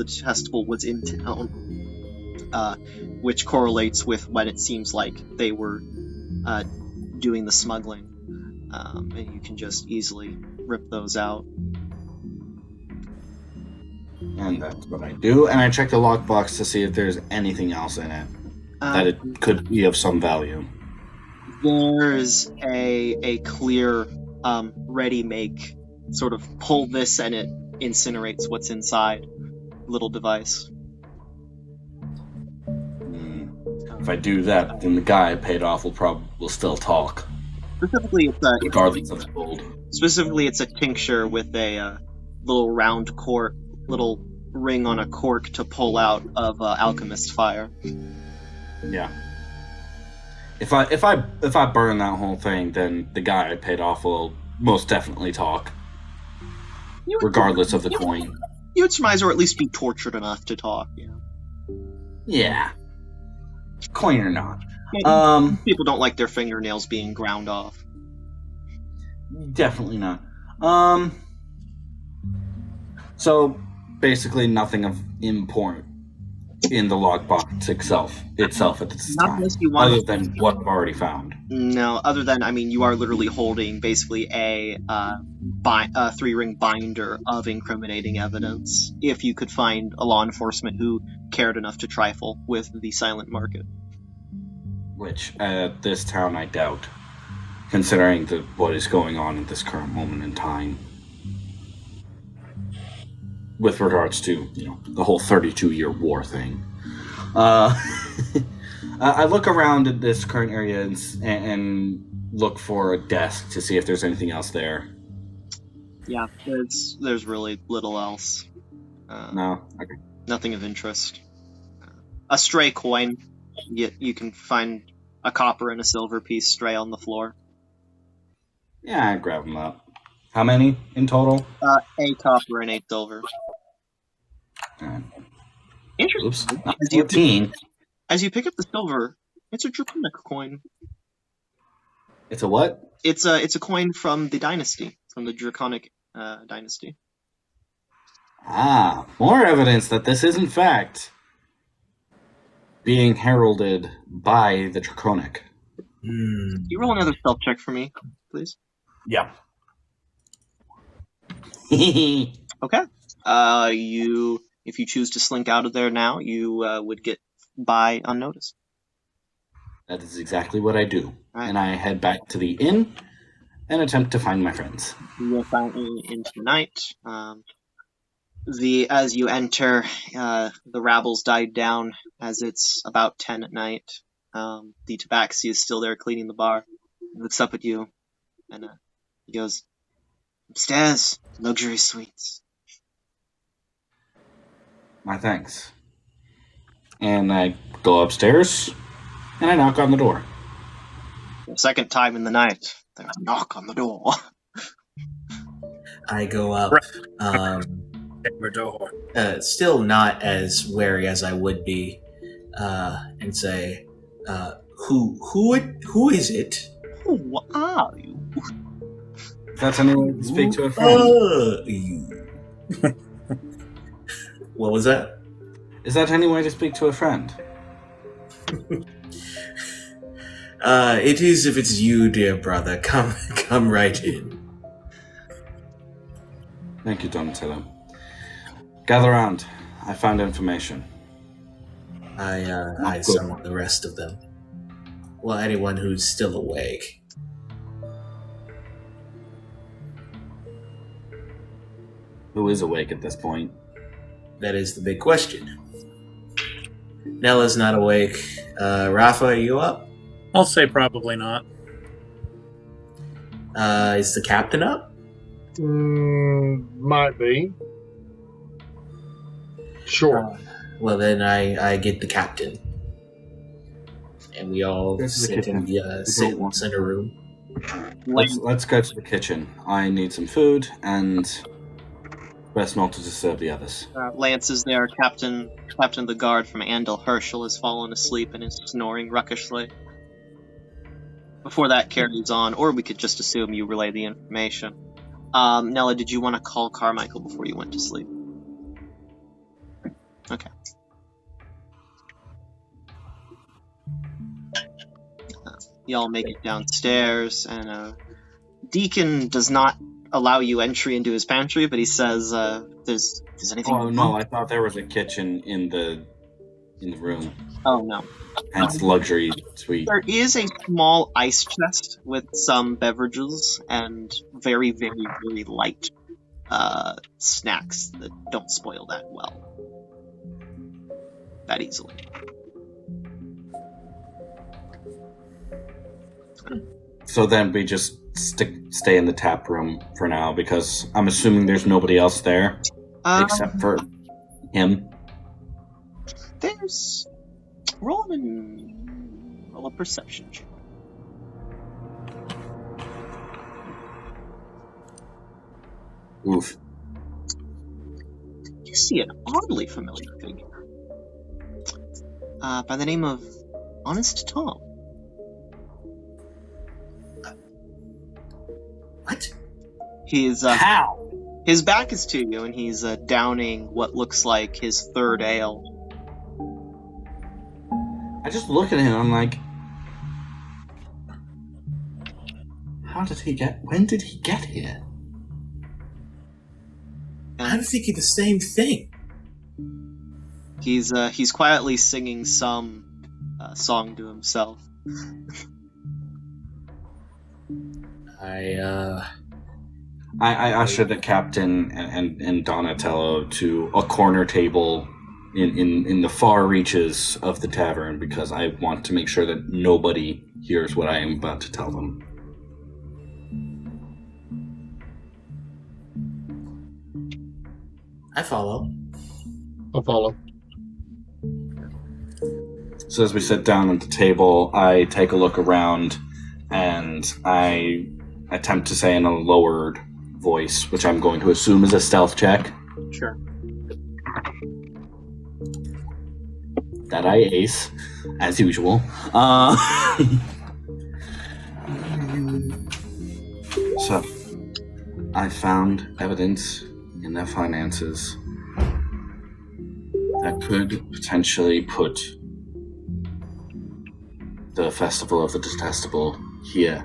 was in town, which correlates with when it seems like they were doing the smuggling, and you can just easily rip those out. And that's what I do. And I check the lockbox to see if there's anything else in it that it could be of some value. There's a clear ready-make sort of pull this and it incinerates what's inside little device. If I do that, then the guy I paid off will still talk. Specifically, regardless of the gold. Specifically, it's a tincture with a little round cork, little ring on a cork to pull out of alchemist fire. Yeah. If I burn that whole thing, then the guy I paid off will most definitely talk, regardless of the coin. You would surmise, or at least be tortured enough to talk. Yeah. Coin or not. People don't like their fingernails being ground off. Definitely not. So basically nothing of import in the logbox itself at this time, other than what I've already found. No, other than, you are literally holding basically a 3-ring binder of incriminating evidence, if you could find a law enforcement who cared enough to trifle with the silent market. Which, at this town, I doubt, considering what is going on at this current moment in time. With regards to, the whole 32-year war thing. I look around at this current area and look for a desk to see if there's anything else there. Yeah, there's really little else. No? Okay. Nothing of interest. A stray coin. You can find a copper and a silver piece stray on the floor. Yeah, I grab them up. How many in total? 8 copper and 8 silver. Interesting. Oops, As you pick up the silver, it's a draconic coin. It's a what? It's a coin from the dynasty, from the draconic dynasty. Ah, more evidence that this is in fact being heralded by the draconic. Can you roll another stealth check for me, please? Yeah. Okay. If you choose to slink out of there now, you would get by unnoticed. That is exactly what I do. Right. And I head back to the inn and attempt to find my friends. You go finally into the night. As you enter, the rabbles died down as it's about 10 at night. The tabaxi is still there cleaning the bar. He looks up at you and he goes, "Upstairs, luxury suites." My thanks. And I go upstairs and I knock on the door. The second time in the night, there's a knock on the door. I go up, door. still not as wary as I would be, and say, "Who is it?" Who are you? Is that something you can speak to a friend? You. What was that? Is that any way to speak to a friend? It is if it's you, dear brother. Come right in. Thank you, Donatello. Gather round. I found information. I summon the rest of them. Well, anyone who's still awake. Who is awake at this point? That is the big question. Nella's not awake. Rafa, are you up? I'll say probably not. Is the captain up? Might be. Sure. Well, then I get the captain. And we all Go to the sit in kitchen. the center room. Let's go to the kitchen. I need some food, and best not to disturb the others. Lance is there. Captain of the guard from Andal Herschel has fallen asleep and is snoring ruckishly. Before that carries on, or we could just assume you relay the information. Nella, did you want to call Carmichael before you went to sleep? Okay. Y'all make it downstairs, and Deacon does not allow you entry into his pantry, but he says, "There's anything." Oh no! I thought there was a kitchen in the room. Oh no! Hence luxury suite. There is a small ice chest with some beverages and very, very, very light snacks that don't spoil that well. That easily. So then we just stay in the tap room for now, because I'm assuming there's nobody else there except for him. There's roll a perception check. Oof. You see an oddly familiar figure by the name of Honest Tom. What? He's How? his back is to you, and he's downing what looks like his third ale. I just look at him, I'm like, when did he get here? I'm thinking the same thing. He's quietly singing some song to himself. I ushered the captain and Donatello to a corner table in the far reaches of the tavern, because I want to make sure that nobody hears what I am about to tell them. I follow. I'll follow. So as we sit down at the table, I take a look around, and I attempt to say in a lowered voice, which I'm going to assume is a stealth check, Sure. that I ace, as usual. So, I found evidence in their finances that could potentially put the Festival of the Detestable here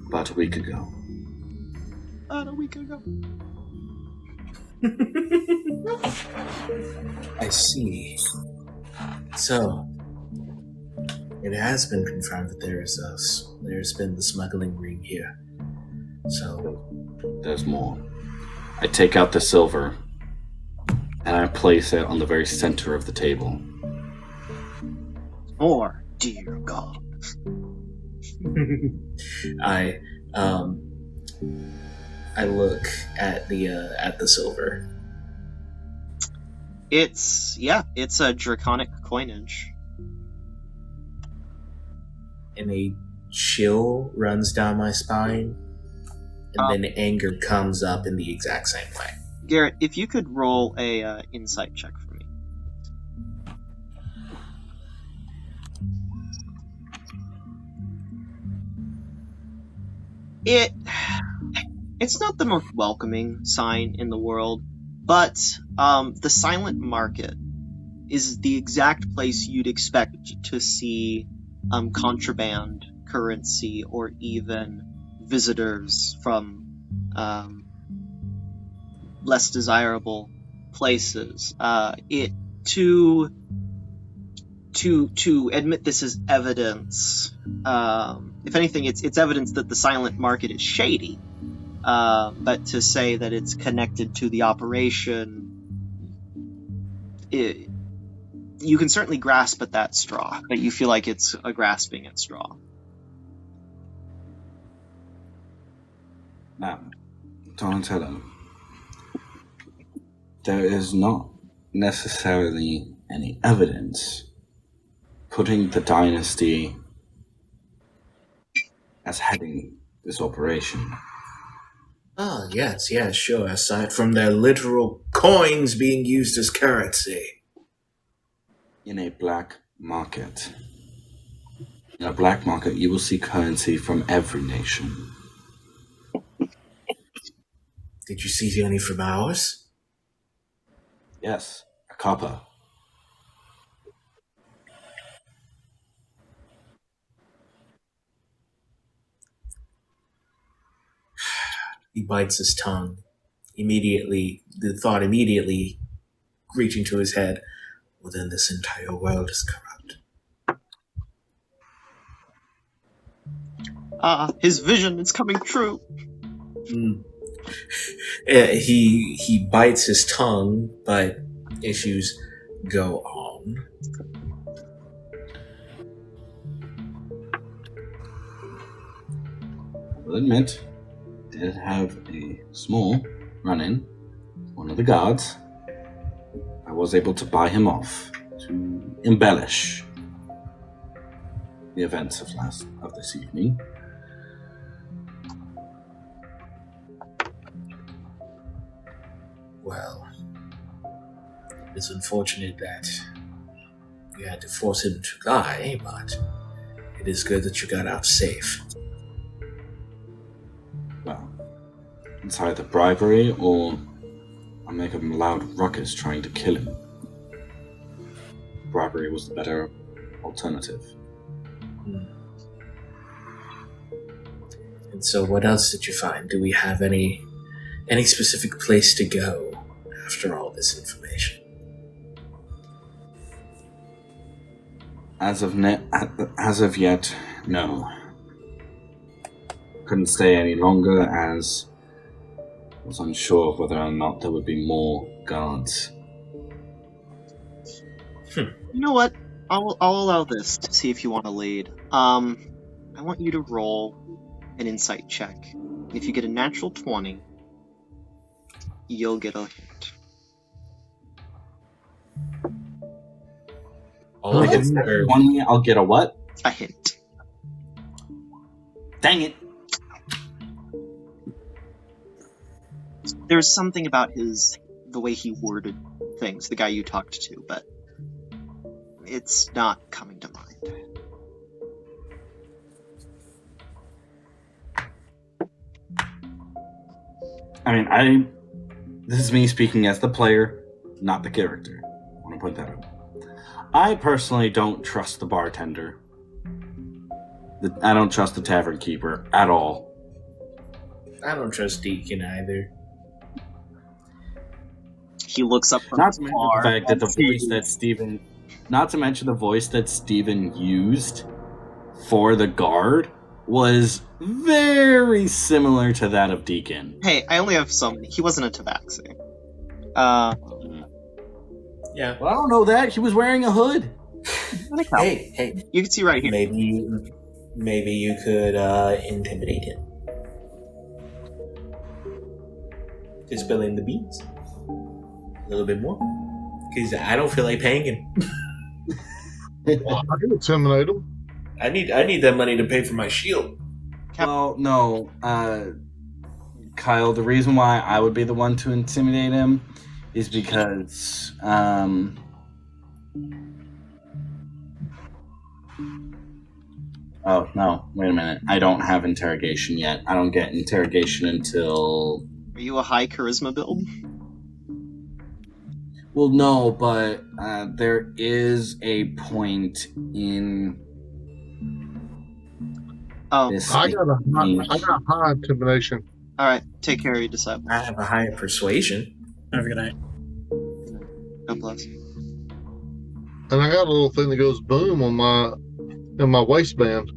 about a week ago. About a week ago. I see. So, it has been confirmed that there's been the smuggling ring here. So, There's more. I take out the silver, and I place it on the very center of the table. Or, dear God. I look at the silver. It's a draconic coinage. And a chill runs down my spine, and then anger comes up in the exact same way. Garrett, if you could roll a insight check for me. It's not the most welcoming sign in the world, but the silent market is the exact place you'd expect to see contraband currency, or even visitors from less desirable places. To admit this as evidence, if anything, it's evidence that the silent market is shady. But to say that it's connected to the operation, you can certainly grasp at that straw, but you feel like it's a grasping at straw. Now, Donatello, there is not necessarily any evidence putting the dynasty as heading this operation. Oh, yes, sure. Aside from their literal coins being used as currency. In a black market. In a black market, you will see currency from every nation. Did you see any from ours? Yes, a copper. He bites his tongue. The thought immediately reaching to his head. Well, then this entire world is corrupt. His vision is coming true. He bites his tongue, but issues go on. I will admit, did have a small run-in with one of the guards. I was able to buy him off to embellish the events of this evening. Well, it's unfortunate that you had to force him to die, but it is good that you got out safe. Well, it's either bribery or I make a loud ruckus trying to kill him. Bribery was the better alternative. And so what else did you find? Do we have any specific place to go after all this information? As of yet, no. Couldn't stay any longer as I was unsure of whether or not there would be more guards. You know what? I'll allow this to see if you want to lead. I want you to roll an insight check. If you get a natural 20, you'll get a hint. All I can say, 20, I'll get a what? A hint. Dang it! There's something about the way he worded things, the guy you talked to, but it's not coming to mind. I mean, this is me speaking as the player, not the character. I want to point that out. I personally don't trust the bartender. I don't trust the tavern keeper at all. I don't trust Deacon either. He looks up from Not his to mention bar. the fact that the voice that Steven... Not to mention the voice that Steven used for the guard was very similar to that of Deacon. Hey, I only have so many. He wasn't a tabaxi. Yeah. Well, I don't know that. He was wearing a hood. Hey. You can see right here. Maybe you could intimidate him. Just spilling the beans. A little bit more. Because I don't feel like paying him. Well, I can intimidate him. I need that money to pay for my shield. Well, no. Kyle, the reason why I would be the one to intimidate him is because... Oh, no. Wait a minute. I don't have interrogation yet. I don't get interrogation until... Are you a high charisma build? Well, no, but there is a point in this. I got high intimidation. Alright, take care of your disciple. I have a higher persuasion. Have a good night. God bless. And I got a little thing that goes boom on my waistband,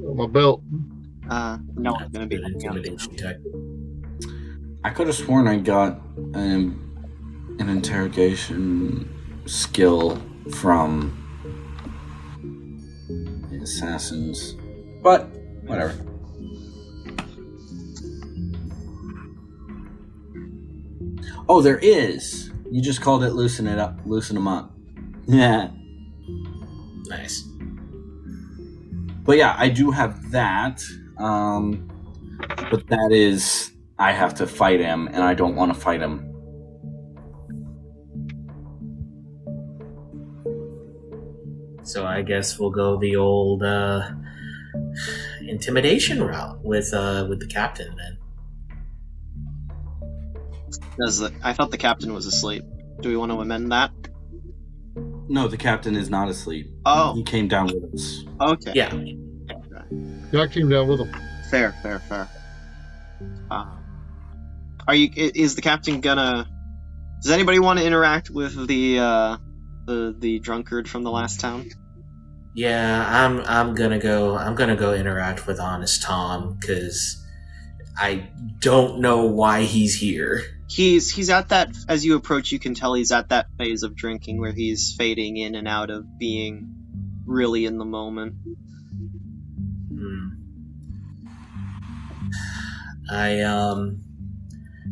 on my belt. No one's gonna be An intimidation check. I could have sworn I got an interrogation skill from the assassins. But, whatever. Oh, there is. You just called it loosen them up. Yeah. Nice. But yeah, I do have that. But that is, I have to fight him, and I don't want to fight him. So I guess we'll go the old intimidation route with the captain then. I thought the captain was asleep. Do we want to amend that? No, the captain is not asleep. Oh. He came down with us. Okay. Yeah. Yeah, I came down with him. Fair. Are you? Is the captain gonna? Does anybody want to interact with the drunkard from the last town? Yeah, I'm gonna go interact with Honest Tom because I don't know why he's here. He's at that. As you approach, you can tell he's at that phase of drinking where he's fading in and out of being really in the moment.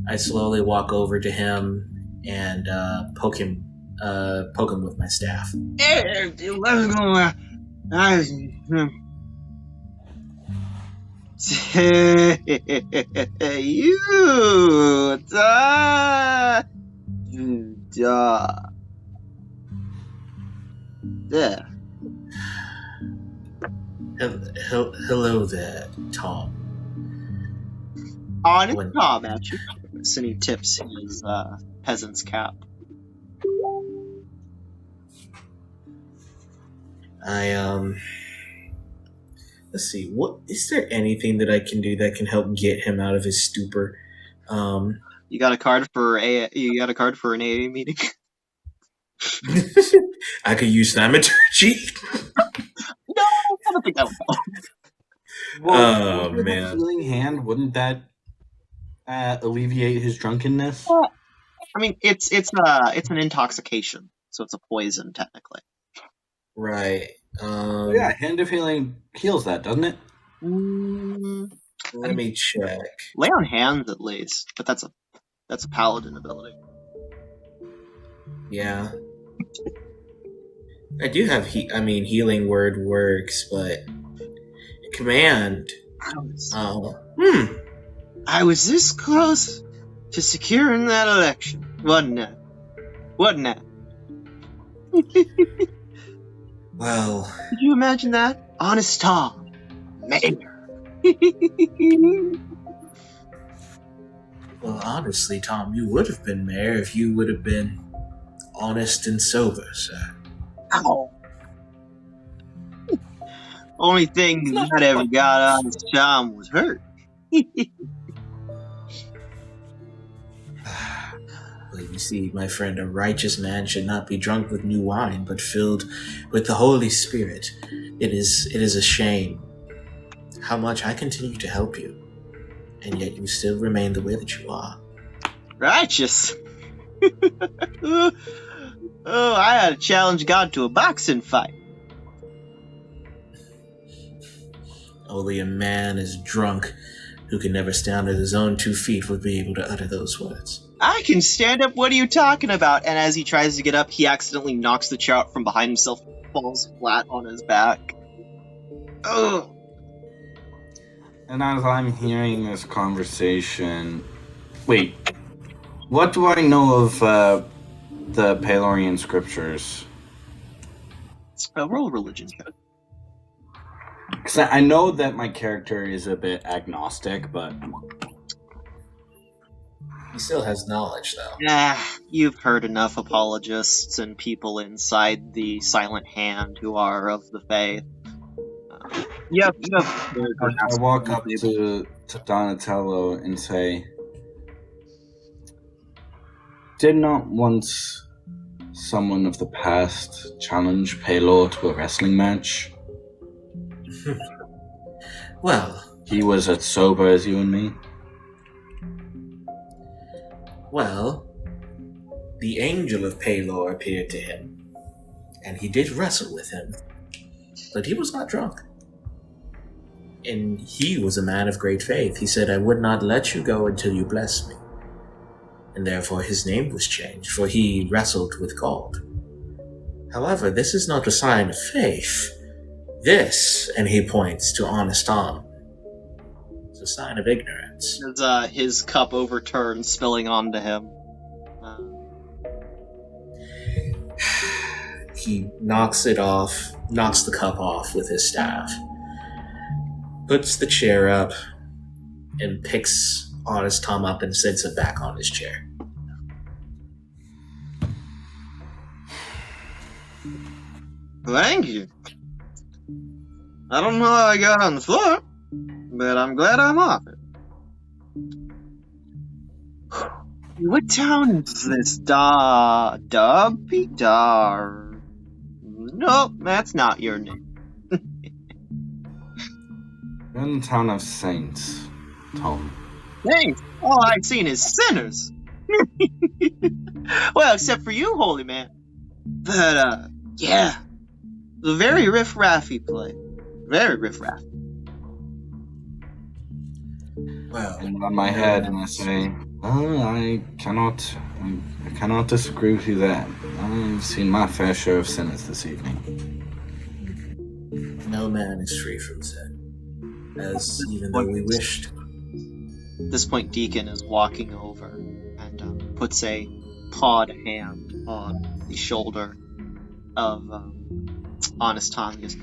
I slowly walk over to him and poke him with my staff. Hey, what's going on? You, there. Hello there, Tom. Honest Tom at you. And he tips his peasant's cap. Let's see. What is there anything that I can do that can help get him out of his stupor? You got a card for an AA meeting? I could use thaumaturgy. No, I don't think that would help. Oh man! Healing hand, wouldn't that alleviate his drunkenness? I mean, it's an intoxication, so it's a poison technically. Right. Yeah, hand of healing heals that, doesn't it? Let me check. Lay on hands at least, but that's a paladin ability. Yeah. I do have healing word works, but command. I was this close to securing that election, wasn't I? Well, Could you imagine that? Honest Tom, mayor. well, honestly, Tom, you would have been mayor if you would have been honest and sober, sir. Ow. Only thing that ever got Honest Tom was hurt. Well, you see, my friend, a righteous man should not be drunk with new wine, but filled with the Holy Spirit. It is a shame how much I continue to help you, and yet you still remain the way that you are. Righteous. I had to challenge God to a boxing fight. Only a man as drunk who can never stand on his own 2 feet would be able to utter those words. I can stand up, what are you talking about? And as he tries to get up, he accidentally knocks the chair out from behind himself, falls flat on his back. Ugh. And as I'm hearing this conversation... Wait. What do I know of the Palorian scriptures? Roll a religion check. Because I know that my character is a bit agnostic, but... He still has knowledge, though. You've heard enough apologists and people inside the Silent Hand who are of the faith. I walk up to Donatello and say, did not once someone of the past challenge Palor to a wrestling match? Well, he was as sober as you and me. Well, the angel of Palor appeared to him, and he did wrestle with him, but he was not drunk. And he was a man of great faith. He said, "I would not let you go until you blessed me." And therefore his name was changed, for he wrestled with God. However, this is not a sign of faith. This, and he points to Honest Tom, is a sign of ignorance. As his cup overturns, spilling onto him. He knocks the cup off with his staff, puts the chair up, and picks Honest Tom up and sits him back on his chair. Thank you. I don't know how I got on the floor, but I'm glad I'm off it. What town is this? Dubby Dar. Nope, that's not your name. We're in the town of Saints, Tom. Thanks. All I've seen is sinners. Well, except for you, holy man. But, yeah. The very riff-raffy place. Very riff-raffy. Well, I nod my head and I say, I cannot disagree with you there. I've seen my fair share of sinners this evening. no man is free from sin, as even though we wished. At this point, Deacon is walking over and puts a pawed hand on the shoulder of Honest Tom. He goes,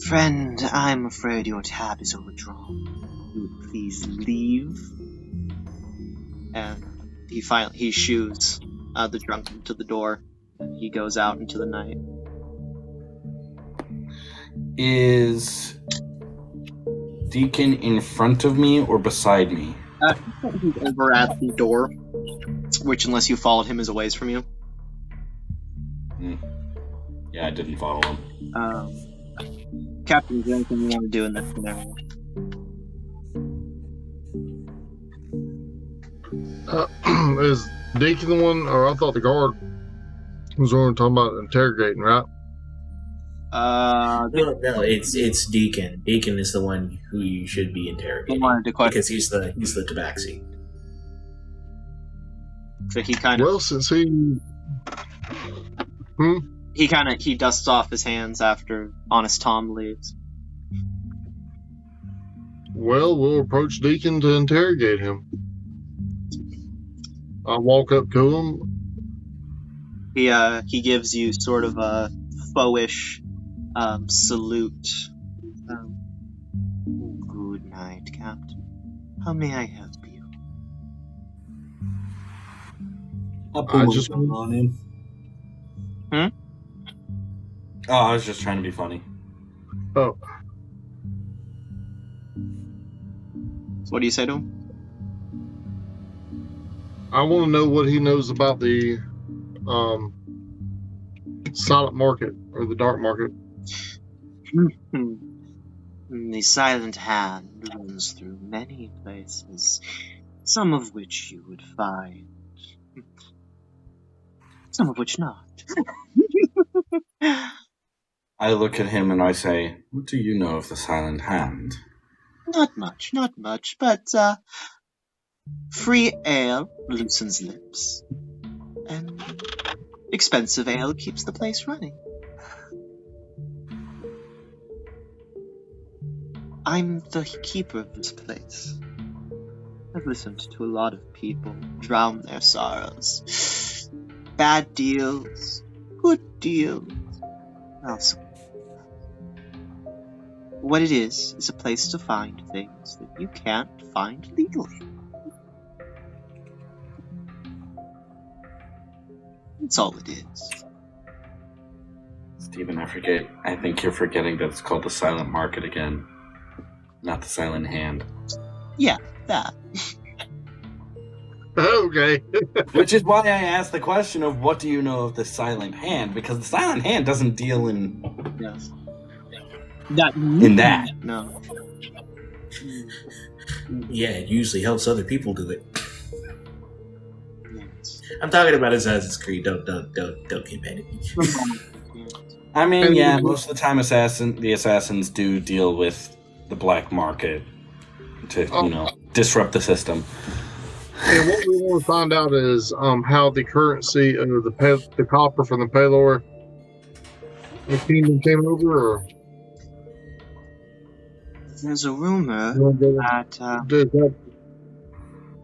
"Friend, I'm afraid your tab is overdrawn. You would please leave?" And he shoos the drunken to the door, and he goes out into the night. Is Deacon in front of me or beside me? He's over at the door, which, unless you followed him, is a ways from you. Yeah, I didn't follow him. Captain, is there anything you want to do in this scenario? Is Deacon the one, or I thought the guard was the one talking about interrogating, right? No, it's Deacon. Deacon is the one who you should be interrogating, because he's the tabaxi. So he kind of Well, since he he dusts off his hands after Honest Tom leaves. Well, we'll approach Deacon to interrogate him. I'll walk up to him. He gives you sort of a faux-ish salute. Good night, Captain. How may I help you? I just on him. Oh, I was just trying to be funny. Oh, So what do you say to him? I want to know what he knows about the silent market or the dark market. The silent hand runs through many places, some of which you would find, some of which not. I look at him and I say, "What do you know of the silent hand?" Not much, but free ale loosens lips, and expensive ale keeps the place running. I'm the keeper of this place. I've listened to a lot of people drown their sorrows. Bad deals, good deals. Also, what it is a place to find things that you can't find legally. That's all it is. Stephen, I think you're forgetting that it's called the silent market again, not the silent hand. Yeah, that. Okay. Which is why I asked the question of what do you know of the silent hand, because the silent hand doesn't deal in Yes. That. No. Yeah, it usually helps other people do it. Yes. I'm talking about Assassin's Creed. Don't get mad at me. I mean, And yeah, most of the time the assassins do deal with the black market to, disrupt the system. And what we want to find out is how the currency of the copper from the Palor kingdom came over. Or There's a rumor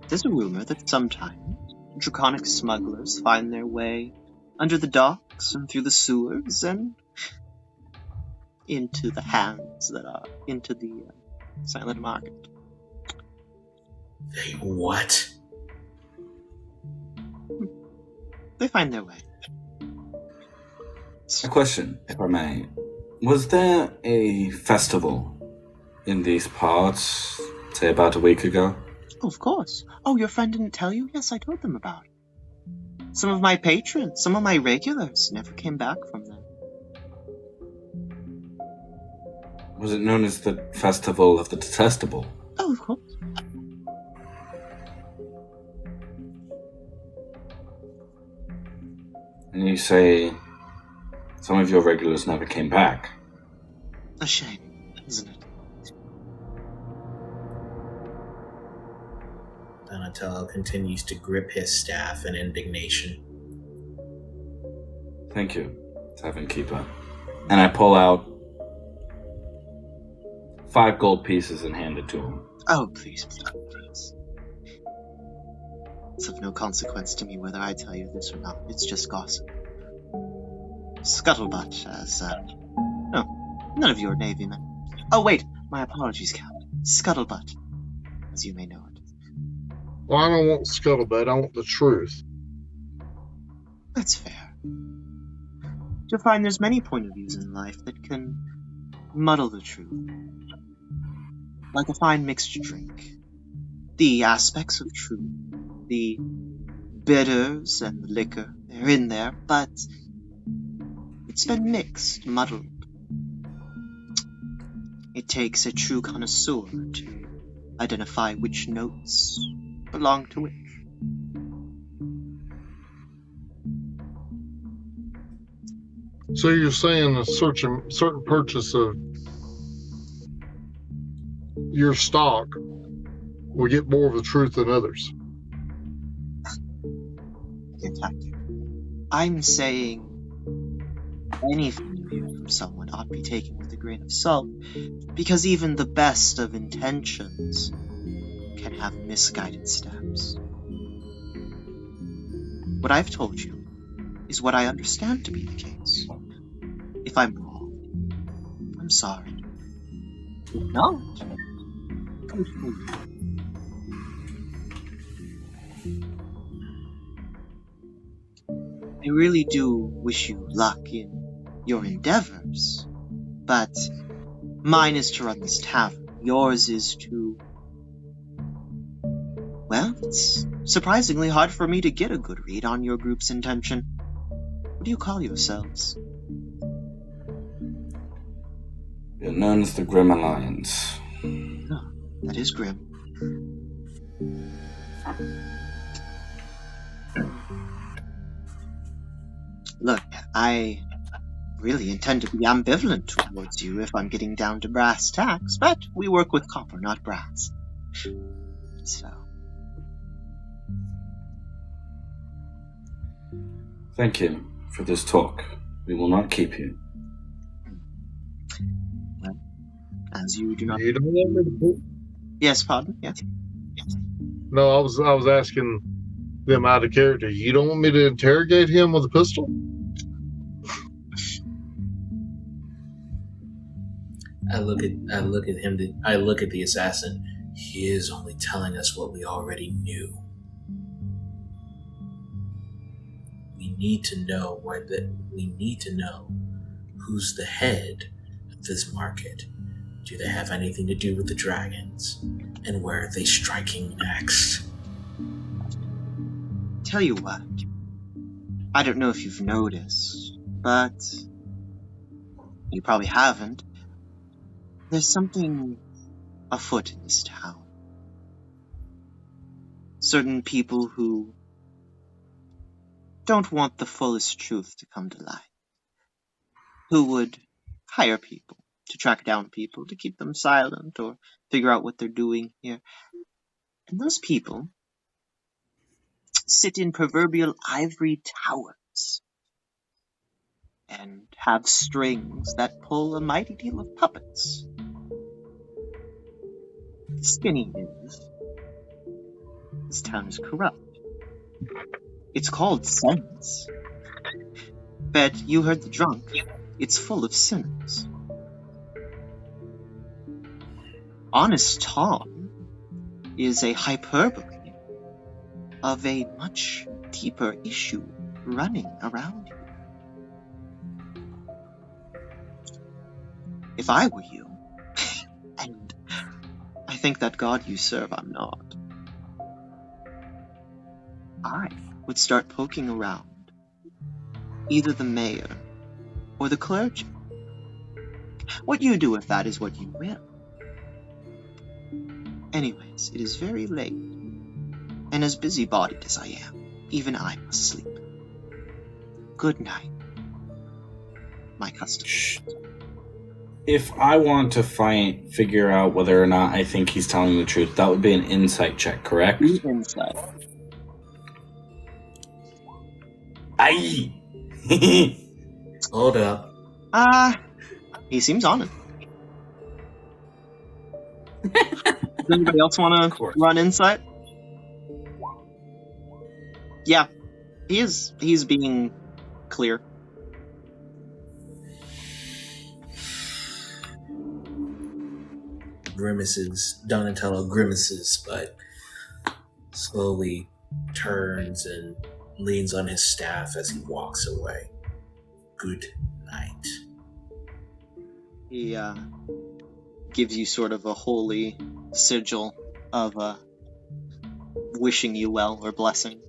that sometimes draconic smugglers find their way under the docks and through the sewers and into the hands that are into the silent market. They what? They find their way. A question, if I may. Was there a festival in these parts, say about a week ago? Oh, of course. Oh, your friend didn't tell you? Yes, I told them about it. Some of my patrons, some of my regulars never came back from there. Was it known as the Festival of the Detestable? Oh, of course. And you say some of your regulars never came back. A shame, isn't it? Donatello continues to grip his staff in indignation. Thank you, Tavern Keeper. And I pull out 5 gold pieces and hand it to him. Oh, please, please. It's of no consequence to me whether I tell you this or not. It's just gossip. Scuttlebutt, as, no, none of your Navy men. Oh, wait, my apologies, Captain. Scuttlebutt, as you may know it. Well, I don't want scuttlebutt, I want the truth. That's fair. You'll find there's many point of views in life that can muddle the truth. Like a fine mixed drink. The aspects of truth, the bitters and the liquor, they're in there, but it's been mixed, muddled. It takes a true connoisseur to identify which notes belong to which. So you're saying a certain purchase of your stock will get more of the truth than others? Their tactic. I'm saying anything you hear from someone ought to be taken with a grain of salt, because even the best of intentions can have misguided steps. What I've told you is what I understand to be the case. If I'm wrong, I'm sorry. If not, come to me. I really do wish you luck in your endeavors, but mine is to run this tavern. Yours is to... Well, it's surprisingly hard for me to get a good read on your group's intention. What do you call yourselves? You're known as the Grim Alliance. Oh, that is grim. Look, I really intend to be ambivalent towards you if I'm getting down to brass tacks, but we work with copper, not brass. So... Thank you for this talk. We will not keep you. Well, as you do not... You don't want me to... Yes, pardon? Yes. No, I was asking them out of character. You don't want me to interrogate him with a pistol? I look at him. I look at the assassin. He is only telling us what we already knew. We need to know we need to know who's the head of this market. Do they have anything to do with the dragons? And where are they striking next? Tell you what. I don't know if you've noticed, but you probably haven't. There's something afoot in this town. Certain people who don't want the fullest truth to come to light. who would hire people to track down people, to keep them silent or figure out what they're doing here. And those people sit in proverbial ivory towers and have strings that pull a mighty deal of puppets. The skinny is, this town is corrupt. It's called sense. But you heard the drunk. It's full of sinners. Honest Tom is a hyperbole of a much deeper issue running around here. If I were you, and I think that God you serve I'm not, I would start poking around either the mayor or the clergy. What you do with that is what you will. Anyways, it is very late, and as busy-bodied as I am, even I must sleep. Good night, my customers. If I want to figure out whether or not I think he's telling the truth, that would be an insight check, correct? Insight. Aye. Hold up. He seems on it. Does anybody else want to run insight? Yeah, he's being clear. Grimaces. Donatello grimaces, but slowly turns and leans on his staff as he walks away. Good night. He gives you sort of a holy sigil of wishing you well or blessing.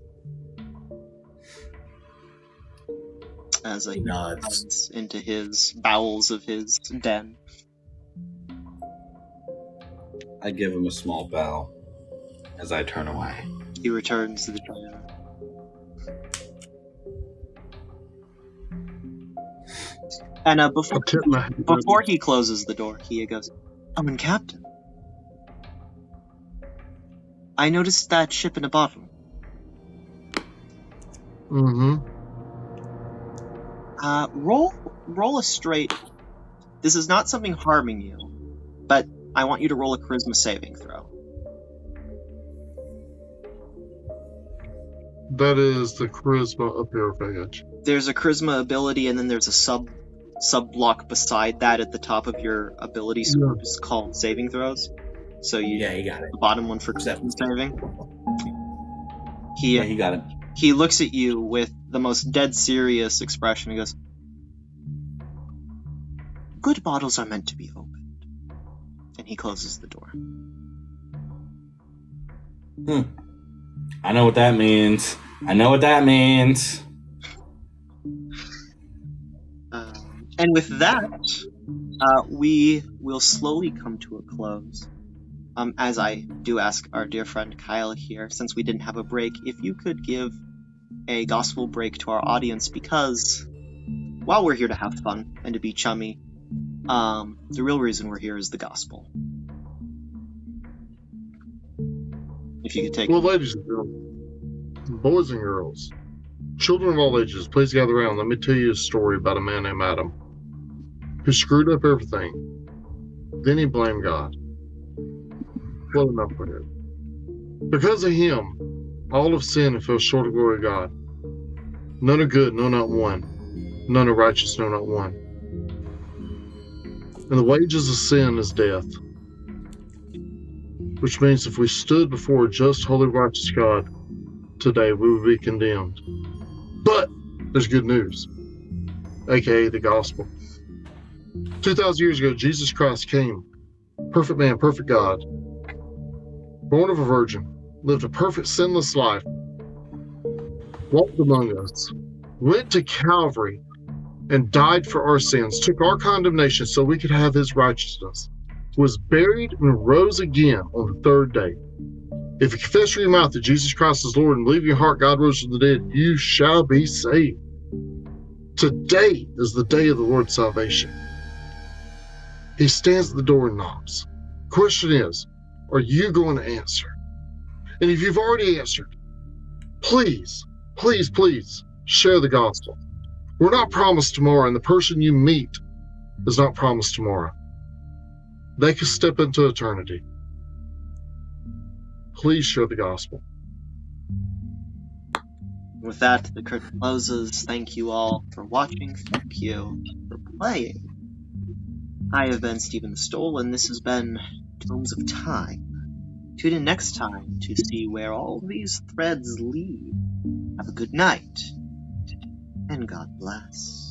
As he nods into his bowels of his den. I give him a small bow as I turn away. He returns to the diner. And before he closes the door, he goes, "Oh, and Captain, I noticed that ship in a bottle." Mm-hmm. Roll a straight. This is not something harming you, but I want you to roll a charisma saving throw. That is the charisma up here page. There's a charisma ability, and then there's a sub block beside that at the top of your ability score is called saving throws. So you got it. The bottom one for charisma saving. He got it. He looks at you with the most dead serious expression. He goes, "Good bottles are meant to be opened." And he closes the door. I know what that means. And with that, we will slowly come to a close. As I do ask our dear friend Kyle here, since we didn't have a break, if you could give a gospel break to our audience, because while we're here to have fun and to be chummy, the real reason we're here is the gospel. If you could take... Well, ladies and gentlemen, boys and girls, children of all ages, please gather around. Let me tell you a story about a man named Adam who screwed up everything. Then he blamed God. Well enough for him. Because of him, all have sinned and fell short of the glory of God. None are good, no, not one. None are righteous, no, not one. And the wages of sin is death. Which means if we stood before a just, holy, righteous God today, we would be condemned. But there's good news, aka the gospel. 2,000 years ago, Jesus Christ came, perfect man, perfect God, born of a virgin, lived a perfect, sinless life, walked among us, went to Calvary, and died for our sins, took our condemnation so we could have his righteousness, was buried and rose again on the third day. If you confess with your mouth that Jesus Christ is Lord and believe in your heart God rose from the dead, you shall be saved. Today is the day of the Lord's salvation. He stands at the door and knocks. Question is, are you going to answer? And if you've already answered, please, please, please share the gospel. We're not promised tomorrow, and the person you meet is not promised tomorrow. They could step into eternity. Please share the gospel. With that, the curtain closes. Thank you all for watching. Thank you for playing. I have been Stephen Stoll, and this has been Tomes of Time. Tune in next time to see where all these threads lead. Have a good night, and God bless.